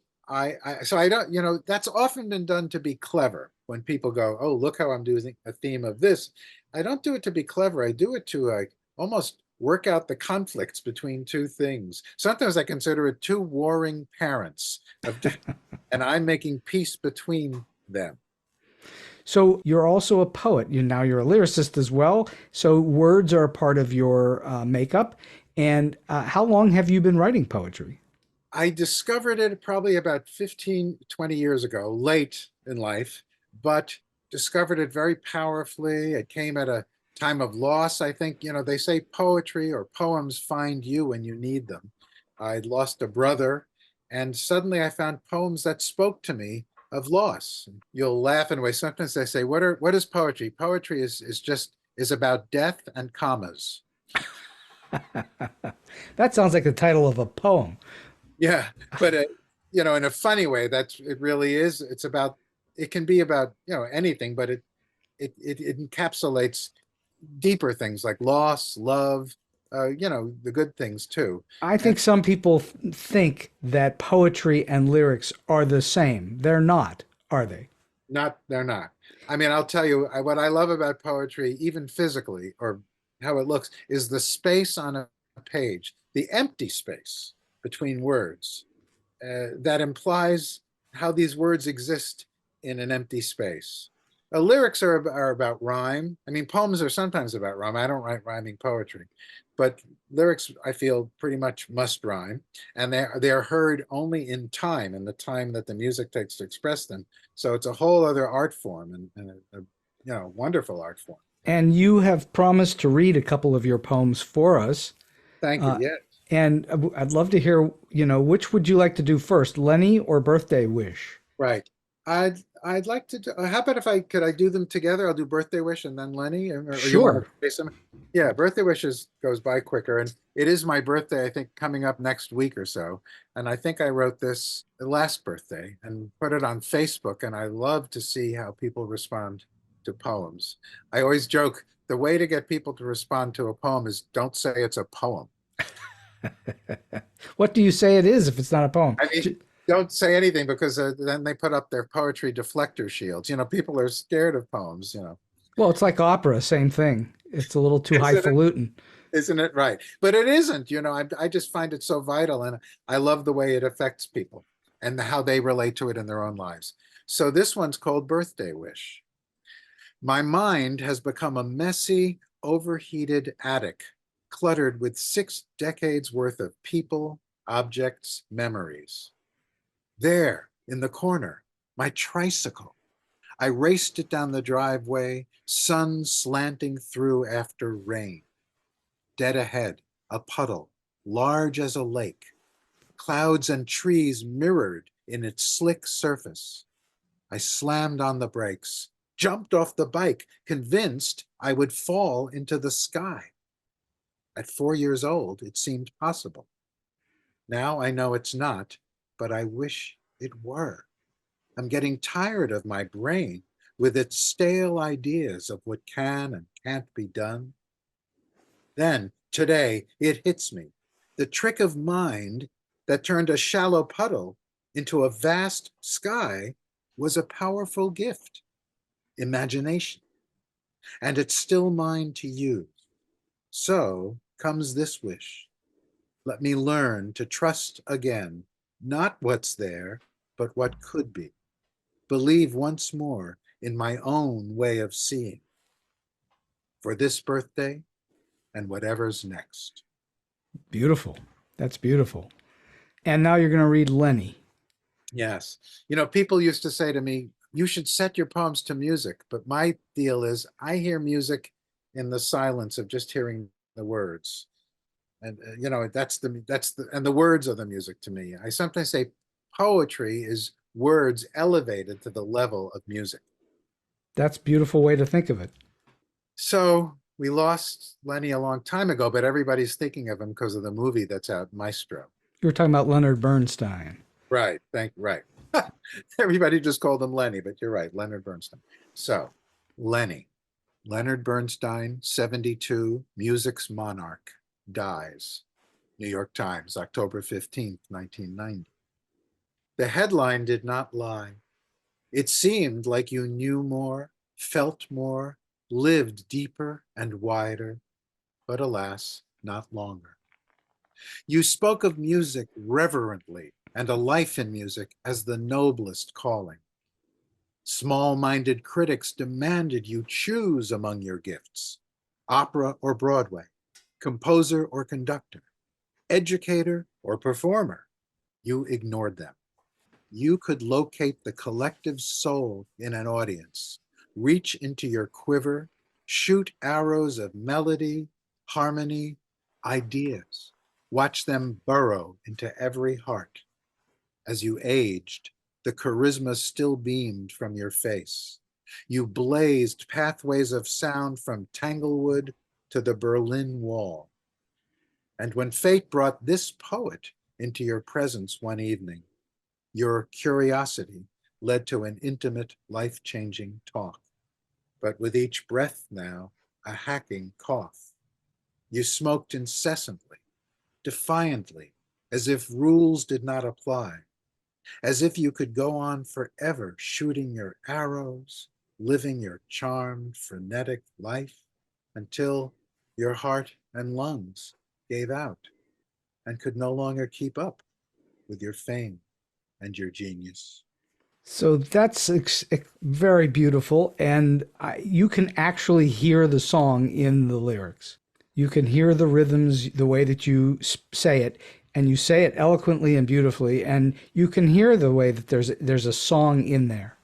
so I don't, that's often been done to be clever. When people go, oh, look how I'm doing a theme of this. I don't do it to be clever. I do it to almost work out the conflicts between two things. Sometimes I consider it two warring parents, and I'm making peace between them. So you're also a poet. Now you're a lyricist as well. So words are a part of your makeup. And how long have you been writing poetry? I discovered it probably about 15, 20 years ago, late in life, but discovered it very powerfully. It came at a time of loss. I think, they say poetry or poems find you when you need them. I'd lost a brother, and suddenly I found poems that spoke to me of loss. You'll laugh in a way. Sometimes they say, what is poetry? Poetry is about death and commas. That sounds like the title of a poem. Yeah, but in a funny way, it really is. It can be about anything, but it encapsulates deeper things like loss, love, the good things too. I think some people think that poetry and lyrics are the same. They're not, are they? They're not. I mean, I'll tell you what I love about poetry, even physically, or how it looks, is the space on a page, the empty space between words, that implies how these words exist in an empty space. Lyrics are about rhyme. I mean, poems are sometimes about rhyme. I don't write rhyming poetry, but lyrics, I feel, pretty much must rhyme, and they're heard only in time, and the time that the music takes to express them. So it's a whole other art form, and a wonderful art form. And you have promised to read a couple of your poems for us. Thank you. Yes. And I'd love to hear, which would you like to do first, Lenny or Birthday Wish? Right. I'd like to do, how about could I do them together? I'll do Birthday Wish and then Lenny. Or sure. Yeah, Birthday Wishes goes by quicker. And it is my birthday, I think, coming up next week or so. And I think I wrote this last birthday and put it on Facebook. And I love to see how people respond to poems. I always joke, the way to get people to respond to a poem is don't say it's a poem. What do you say it is if it's not a poem? I mean, don't say anything, because then they put up their poetry deflector shields. People are scared of poems, Well, it's like opera, same thing. It's a little too highfalutin. Isn't it right? But it isn't, I just find it so vital, and I love the way it affects people and how they relate to it in their own lives. So this one's called Birthday Wish. My mind has become a messy, overheated attic, cluttered with 6 decades worth of people, objects, memories. There, in the corner, my tricycle. I raced it down the driveway, sun slanting through after rain. Dead ahead, a puddle, large as a lake. Clouds and trees mirrored in its slick surface. I slammed on the brakes, jumped off the bike, convinced I would fall into the sky. At 4 years old, it seemed possible. Now I know it's not, but I wish it were. I'm getting tired of my brain with its stale ideas of what can and can't be done. Then, today, it hits me. The trick of mind that turned a shallow puddle into a vast sky was a powerful gift, imagination, and it's still mine to use. So comes this wish. Let me learn to trust again, not what's there, but what could be. Believe once more in my own way of seeing. For this birthday and whatever's next. Beautiful. That's beautiful. And now you're going to read Lenny. Yes. You know, people used to say to me, you should set your poems to music. But my deal is I hear music in the silence of just hearing the words. And, you know, and the words are the music to me. I sometimes say poetry is words elevated to the level of music. That's a beautiful way to think of it. So we lost Lenny a long time ago, but everybody's thinking of him because of the movie that's out, Maestro. You were talking about Leonard Bernstein. Right. Right. Everybody just called him Lenny, but you're right, Leonard Bernstein. So, Lenny, Leonard Bernstein, 72, music's monarch, dies. New York Times, October 15th, 1990. The headline did not lie. It seemed like you knew more, felt more, lived deeper and wider, but alas, not longer. You spoke of music reverently and a life in music as the noblest calling. Small-minded critics demanded you choose among your gifts, opera or Broadway, composer or conductor, educator or performer. You ignored them. You could locate the collective soul in an audience, reach into your quiver, shoot arrows of melody, harmony, ideas, watch them burrow into every heart. As you aged, the charisma still beamed from your face. You blazed pathways of sound from Tanglewood to the Berlin Wall. And when fate brought this poet into your presence one evening, your curiosity led to an intimate, life-changing talk. But with each breath now, a hacking cough. You smoked incessantly, defiantly, as if rules did not apply, as if you could go on forever shooting your arrows, living your charmed, frenetic life until your heart and lungs gave out and could no longer keep up with your fame and your genius. So that's very beautiful. And you can actually hear the song in the lyrics. You can hear the rhythms, the way that you say it, and you say it eloquently and beautifully. And you can hear the way that there's a song in there.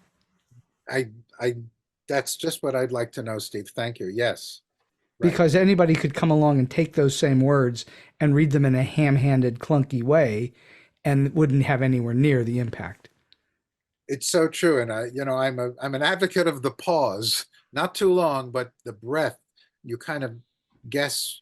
That's just what I'd like to know, Steve. Thank you. Yes. Right. Because anybody could come along and take those same words and read them in a ham-handed, clunky way and wouldn't have anywhere near the impact. It's so true. And I'm an advocate of the pause, not too long, but the breath. You kind of guess,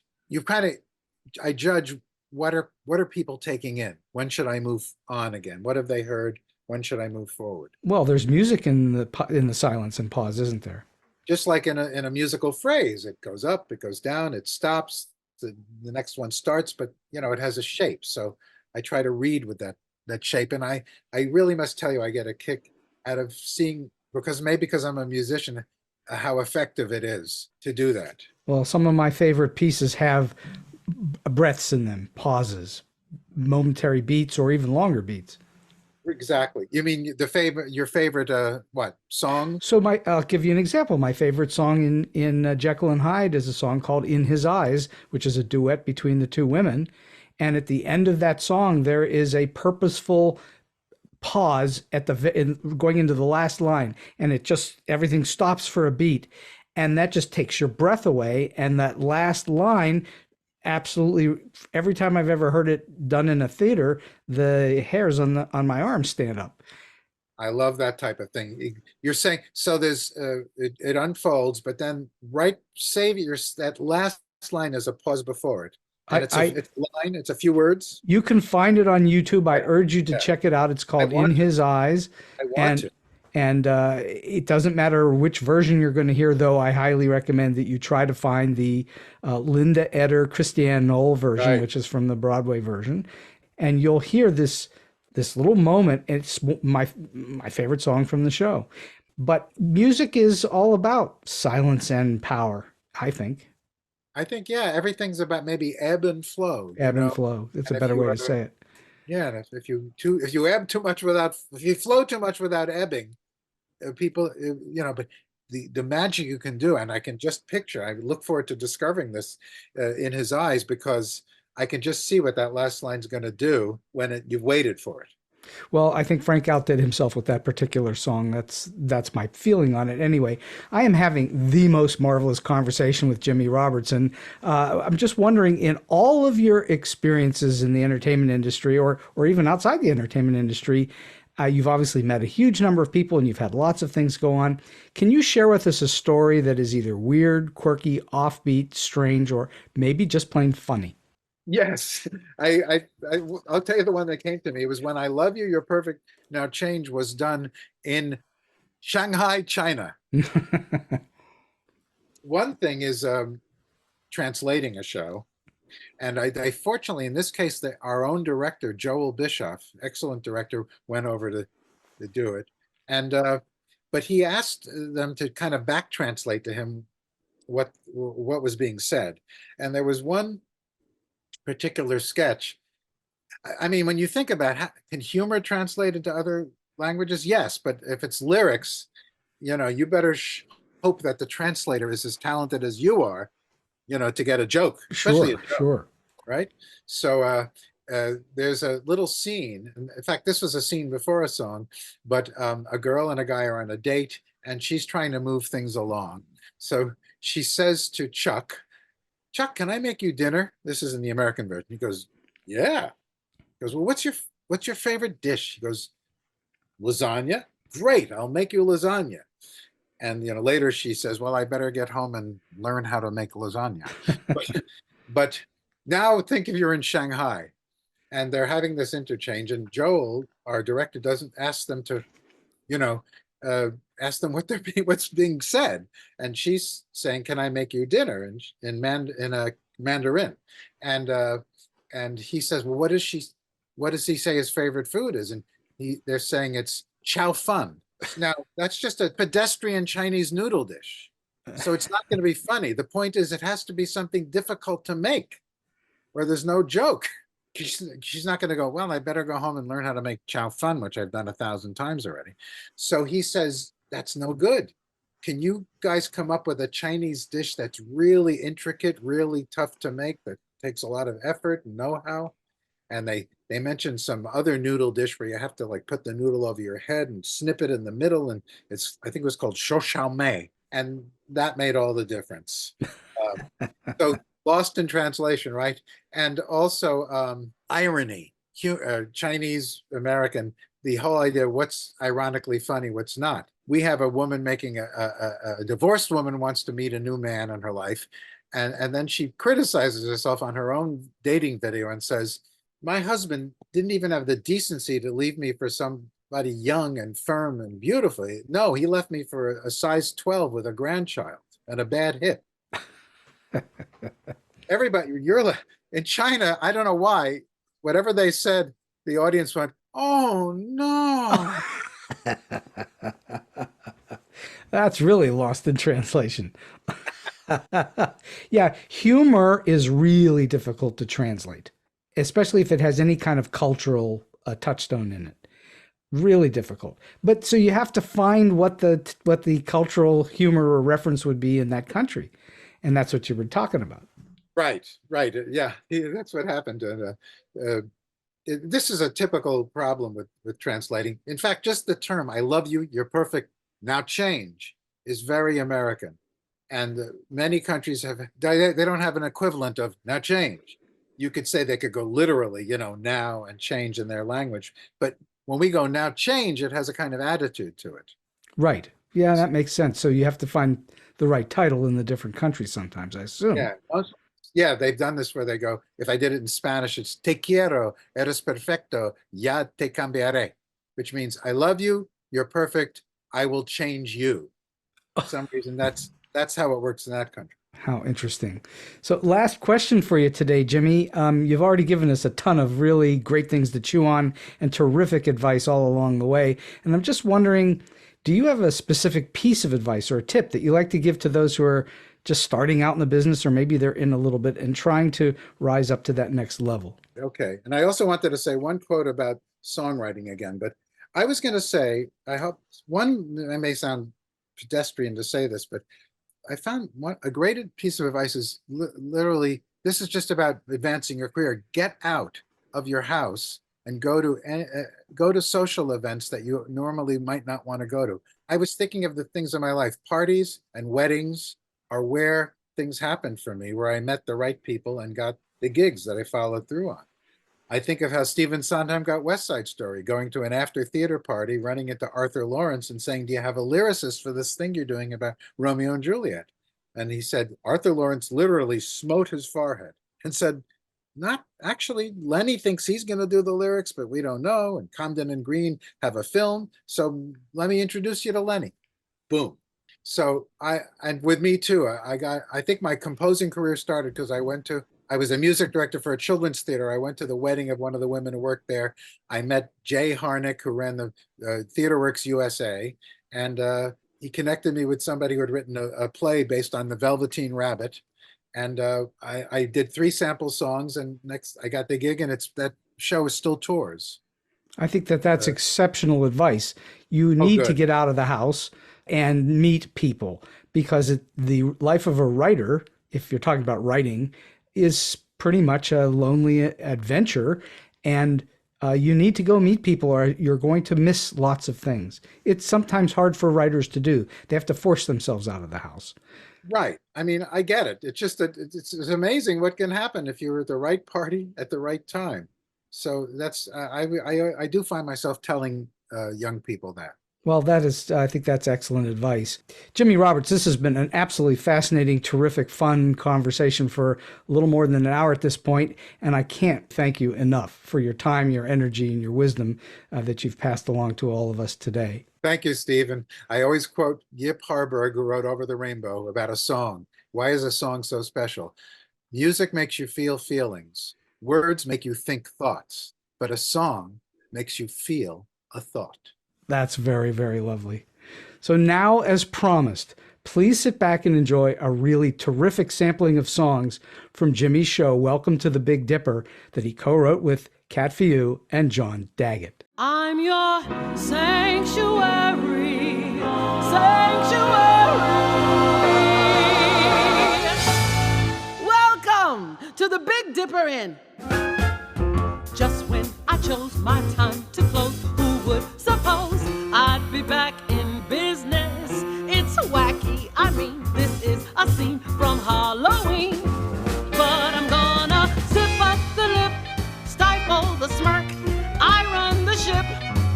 I judge what are people taking in? When should I move on again? What have they heard? When should I move forward? Well, there's music in the silence and pause, isn't there? Just like in a musical phrase, it goes up, it goes down, it stops, the next one starts, but it has a shape. So I try to read with that shape. And I really must tell you, I get a kick out of seeing, because I'm a musician, how effective it is to do that. Well, some of my favorite pieces have breaths in them, pauses, momentary beats, or even longer beats. Exactly. You mean your favorite what song? So I'll give you an example. My favorite song in Jekyll and Hyde is a song called "In His Eyes," which is a duet between the two women. And at the end of that song, there is a purposeful pause going into the last line, and everything stops for a beat, and that just takes your breath away. And that last line, absolutely, every time I've ever heard it done in a theater, the hairs on my arms stand up. I love that type of thing. You're saying, so there's it unfolds, but then that last line is a pause before it. And it's a line, it's a few words. You can find it on YouTube. I urge you to check it out. It's called In His Eyes. I want to. And it doesn't matter which version you're going to hear, though I highly recommend that you try to find the Linda Eder, Christiane Knoll version, Right. which is from the Broadway version. And you'll hear this little moment. And it's my favorite song from the show. But music is all about silence and power, I think. I think, yeah, everything's about maybe ebb and flow, Ebb and flow. It's a And if better you way are- to say it. Yeah, and if you ebb too much without, if you flow too much without ebbing, people, but the magic you can do, and I can just picture, I look forward to discovering this in his eyes, because I can just see what that last line's going to do when you've waited for it. Well, I think Frank outdid himself with that particular song. That's my feeling on it. Anyway, I am having the most marvelous conversation with Jimmy Roberts, and I'm just wondering, in all of your experiences in the entertainment industry, or even outside the entertainment industry, you've obviously met a huge number of people, and you've had lots of things go on. Can you share with us a story that is either weird, quirky, offbeat, strange, or maybe just plain funny? Yes, I'll tell you the one that came to me. It was when I Love You, You're Perfect, Now Change was done in Shanghai, China. One thing is translating a show. And I fortunately, in this case, our own director, Joel Bischoff, excellent director, went over to do it. And but he asked them to kind of back translate to him what was being said. And there was one particular sketch. I mean, when you think about can humor translate into other languages? Yes, but if it's lyrics, you better hope that the translator is as talented as you are, to get a joke, especially Sure, a joke, sure. right? So there's a little scene. In fact, this was a scene before a song, but a girl and a guy are on a date, and she's trying to move things along. So she says to Chuck, "Chuck, can I make you dinner?" This is in the American version. He goes, "Yeah." He goes, "Well, what's your favorite dish?" He goes, "Lasagna." "Great, I'll make you lasagna." And later she says, "Well, I better get home and learn how to make lasagna." But now think if you're in Shanghai and they're having this interchange, and Joel, our director, doesn't ask them to, ask them what's being said, and she's saying, "Can I make you dinner?" in a Mandarin, and he says, "Well, what does he say his favorite food is?" And they're saying it's chow fun. Now that's just a pedestrian Chinese noodle dish, so it's not going to be funny. The point is, it has to be something difficult to make, where there's no joke. She's not going to go, "Well, I better go home and learn how to make chow fun," which I've done 1,000 times already. So he says, "That's no good. Can you guys come up with a Chinese dish that's really intricate, really tough to make, that takes a lot of effort and know-how?" And they mentioned some other noodle dish where you have to like put the noodle over your head and snip it in the middle, and I think it was called shou shao mei, and that made all the difference. So lost in translation, right? And also irony, Chinese American, the whole idea, what's ironically funny, what's not. We have a woman making a divorced woman wants to meet a new man in her life, and then she criticizes herself on her own dating video and says, "My husband didn't even have the decency to leave me for somebody young and firm and beautiful. No, he left me for a size 12 with a grandchild and a bad hip." Everybody, in China, I don't know why, whatever they said, the audience went, "Oh no." That's really lost in translation. Yeah, humor is really difficult to translate, especially if it has any kind of cultural touchstone in it. Really difficult. But so you have to find what the cultural humor or reference would be in that country, and that's what you were talking about. Right. Yeah, that's what happened. This is a typical problem with translating. In fact, just the term "I love you, you're perfect, now change" is very American. And many countries they don't have an equivalent of "now change." You could say they could go literally, now and change in their language. But when we go "now change," it has a kind of attitude to it. Right. Yeah, that makes sense. So you have to find the right title in the different countries sometimes, I assume. Yeah, they've done this where they go, if I did it in Spanish, it's "Te quiero, eres perfecto, ya te cambiaré," which means "I love you, you're perfect, I will change you. For some reason, that's how it works in that country. How interesting. So, last question for you today, Jimmy. You've already given us a ton of really great things to chew on and terrific advice all along the way. And I'm just wondering, do you have a specific piece of advice or a tip that you like to give to those who are just starting out in the business, or maybe they're in a little bit and trying to rise up to that next level? Okay. And I also wanted to say one quote about songwriting again, but I was going to say, I hope I may sound pedestrian to say this, but I found a great piece of advice is literally, this is just about advancing your career. Get out of your house and go to social events that you normally might not want to go to. I was thinking of the things in my life. Parties and weddings are where things happened for me, where I met the right people and got the gigs that I followed through on. I think of how Stephen Sondheim got West Side Story, going to an after theater party, running into Arthur Lawrence and saying, do you have a lyricist for this thing you're doing about Romeo and Juliet? And he said, Arthur Lawrence literally smote his forehead and said, not actually, Lenny thinks he's going to do the lyrics, but we don't know. And Cuden and Green have a film. So let me introduce you to Lenny. Boom. So and with me too, I think my composing career started because I was a music director for a children's theater. I went to the wedding of one of the women who worked there. I met Jay Harnick, who ran the TheaterWorks USA, and he connected me with somebody who had written a play based on the Velveteen Rabbit. And I did 3 sample songs, and next I got the gig, and that show is still tours. I think that's exceptional advice. You need to get out of the house and meet people, because the life of a writer, if you're talking about writing, is pretty much a lonely adventure, and you need to go meet people or you're going to miss lots of things. It's sometimes hard for writers to do. They have to force themselves out of the house. Right. I mean, I get it. It's just that it's amazing what can happen if you're at the right party at the right time. So that's I do find myself telling young people that. Well, I think that's excellent advice. Jimmy Roberts, this has been an absolutely fascinating, terrific, fun conversation for a little more than an hour at this point, and I can't thank you enough for your time, your energy, and your wisdom that you've passed along to all of us today. Thank you, Stephen. I always quote Yip Harburg, who wrote Over the Rainbow, about a song. Why is a song so special? Music makes you feel feelings. Words make you think thoughts, but a song makes you feel a thought. That's very, very lovely. So now, as promised, please sit back and enjoy a really terrific sampling of songs from Jimmy's show, Welcome to the Big Dipper, that he co-wrote with Cat Filloux and John Daggett. I'm your sanctuary, sanctuary. Welcome to the Big Dipper Inn. Just when I chose my time to close, who would suppose I'd be back in business? It's wacky, I mean, this is a scene from Halloween. But I'm gonna zip up the lip, stifle the smirk. I run the ship,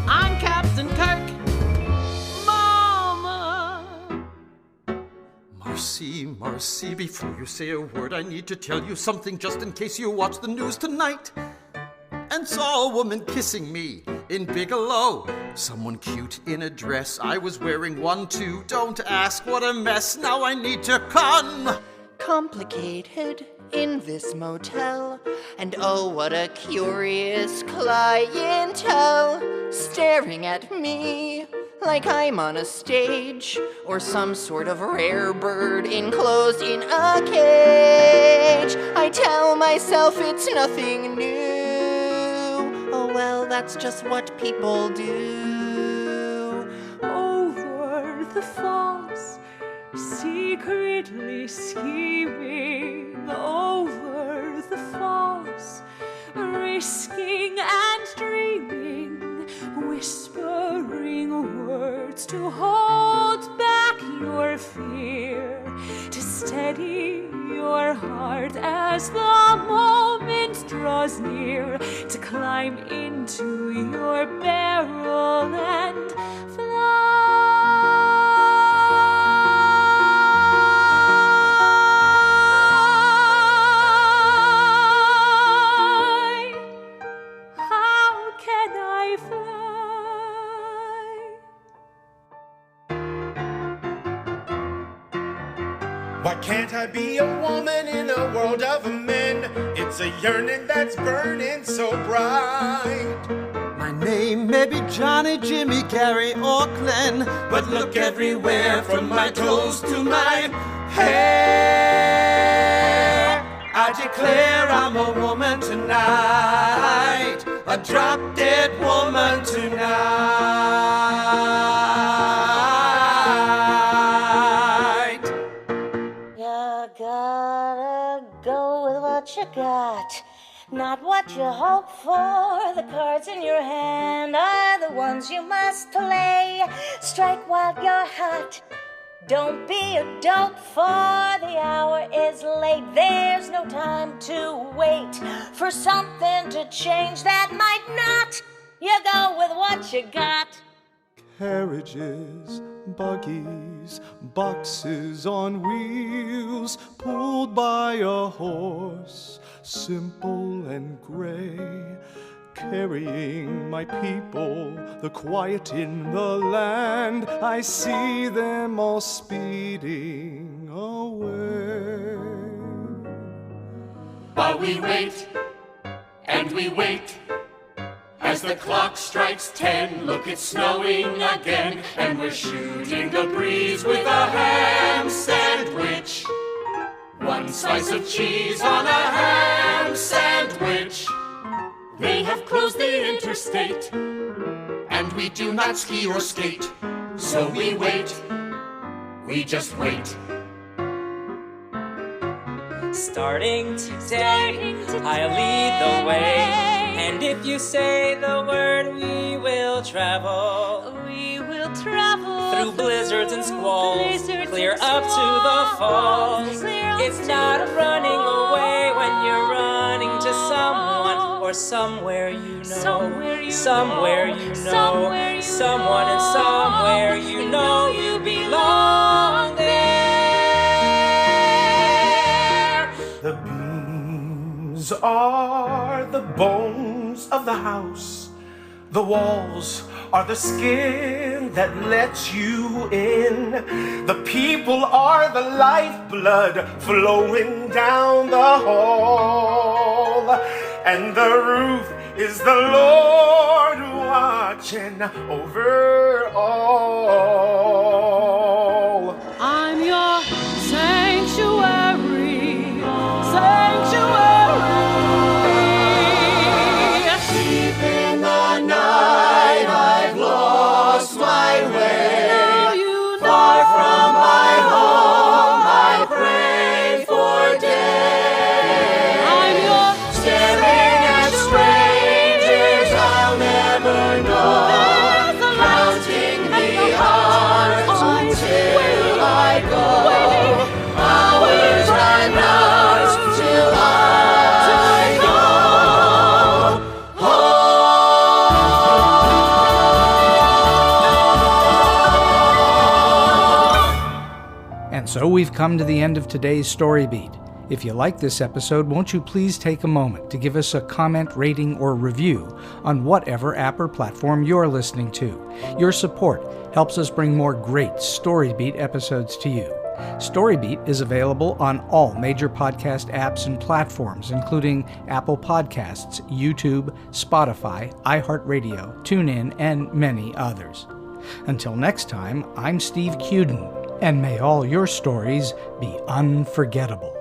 I'm Captain Kirk. Mama! Marcy, Marcy, before you say a word, I need to tell you something just in case you watch the news tonight and saw a woman kissing me in Bigelow. Someone cute in a dress, I was wearing one too. Don't ask, what a mess, now I need to complicated in this motel. And oh, what a curious clientele, staring at me like I'm on a stage or some sort of rare bird enclosed in a cage. I tell myself it's nothing new. Oh well, that's just what people do. Over the falls, secretly scheming. Over the falls, risking and dreaming, whispering words to hold back your fear, to steady your heart as the moment draws near, to climb into your barrel and fly. How can I fly? be a woman in a world of men. It's a yearning that's burning so bright. My name may be Johnny, Jimmy, Gary, or Glenn, But look everywhere from my toes to my hair. I declare I'm a woman tonight, a drop-dead woman tonight. You gotta go with what you got, not what you hope for. The cards in your hand are the ones you must play. Strike while you're hot. Don't be a dope, for the hour is late. There's no time to wait for something to change that might not. You go with what you got. Carriages, buggies, boxes on wheels, pulled by a horse, simple and gray, carrying my people, the quiet in the land. I see them all speeding away. While we wait, and we wait, as the clock strikes 10, look, it's snowing again, and we're shooting the breeze with a ham sandwich. One slice of cheese on a ham sandwich. They have closed the interstate, and we do not ski or skate, so we wait, we just wait. Starting today, I'll lead the way. And if you say the word, we will travel. We will travel Through blizzards and squalls, clear up to the falls. It's not running away when you're running to someone or somewhere you know. Somewhere you know. Someone and somewhere you know you belong there. The beams are the bones of the house. The walls are the skin that lets you in. The people are the lifeblood flowing down the hall. And the roof is the Lord watching over all. I'm your sanctuary, sanctuary. Deep in the night, I've lost my way. Now you Far know. from my home, I pray for day. I'm your Staring at strangers I'll never know. There's a light Counting at the the hours hours until I go. waiting, Hours run out till I go home. And so we've come to the end of today's Story Beat. If you like this episode, won't you please take a moment to give us a comment, rating, or review on whatever app or platform you're listening to. Your support helps us bring more great Story Beat episodes to you. Story Beat is available on all major podcast apps and platforms, including Apple Podcasts, YouTube, Spotify, iHeartRadio, TuneIn, and many others. Until next time, I'm Steve Cuden, and may all your stories be unforgettable.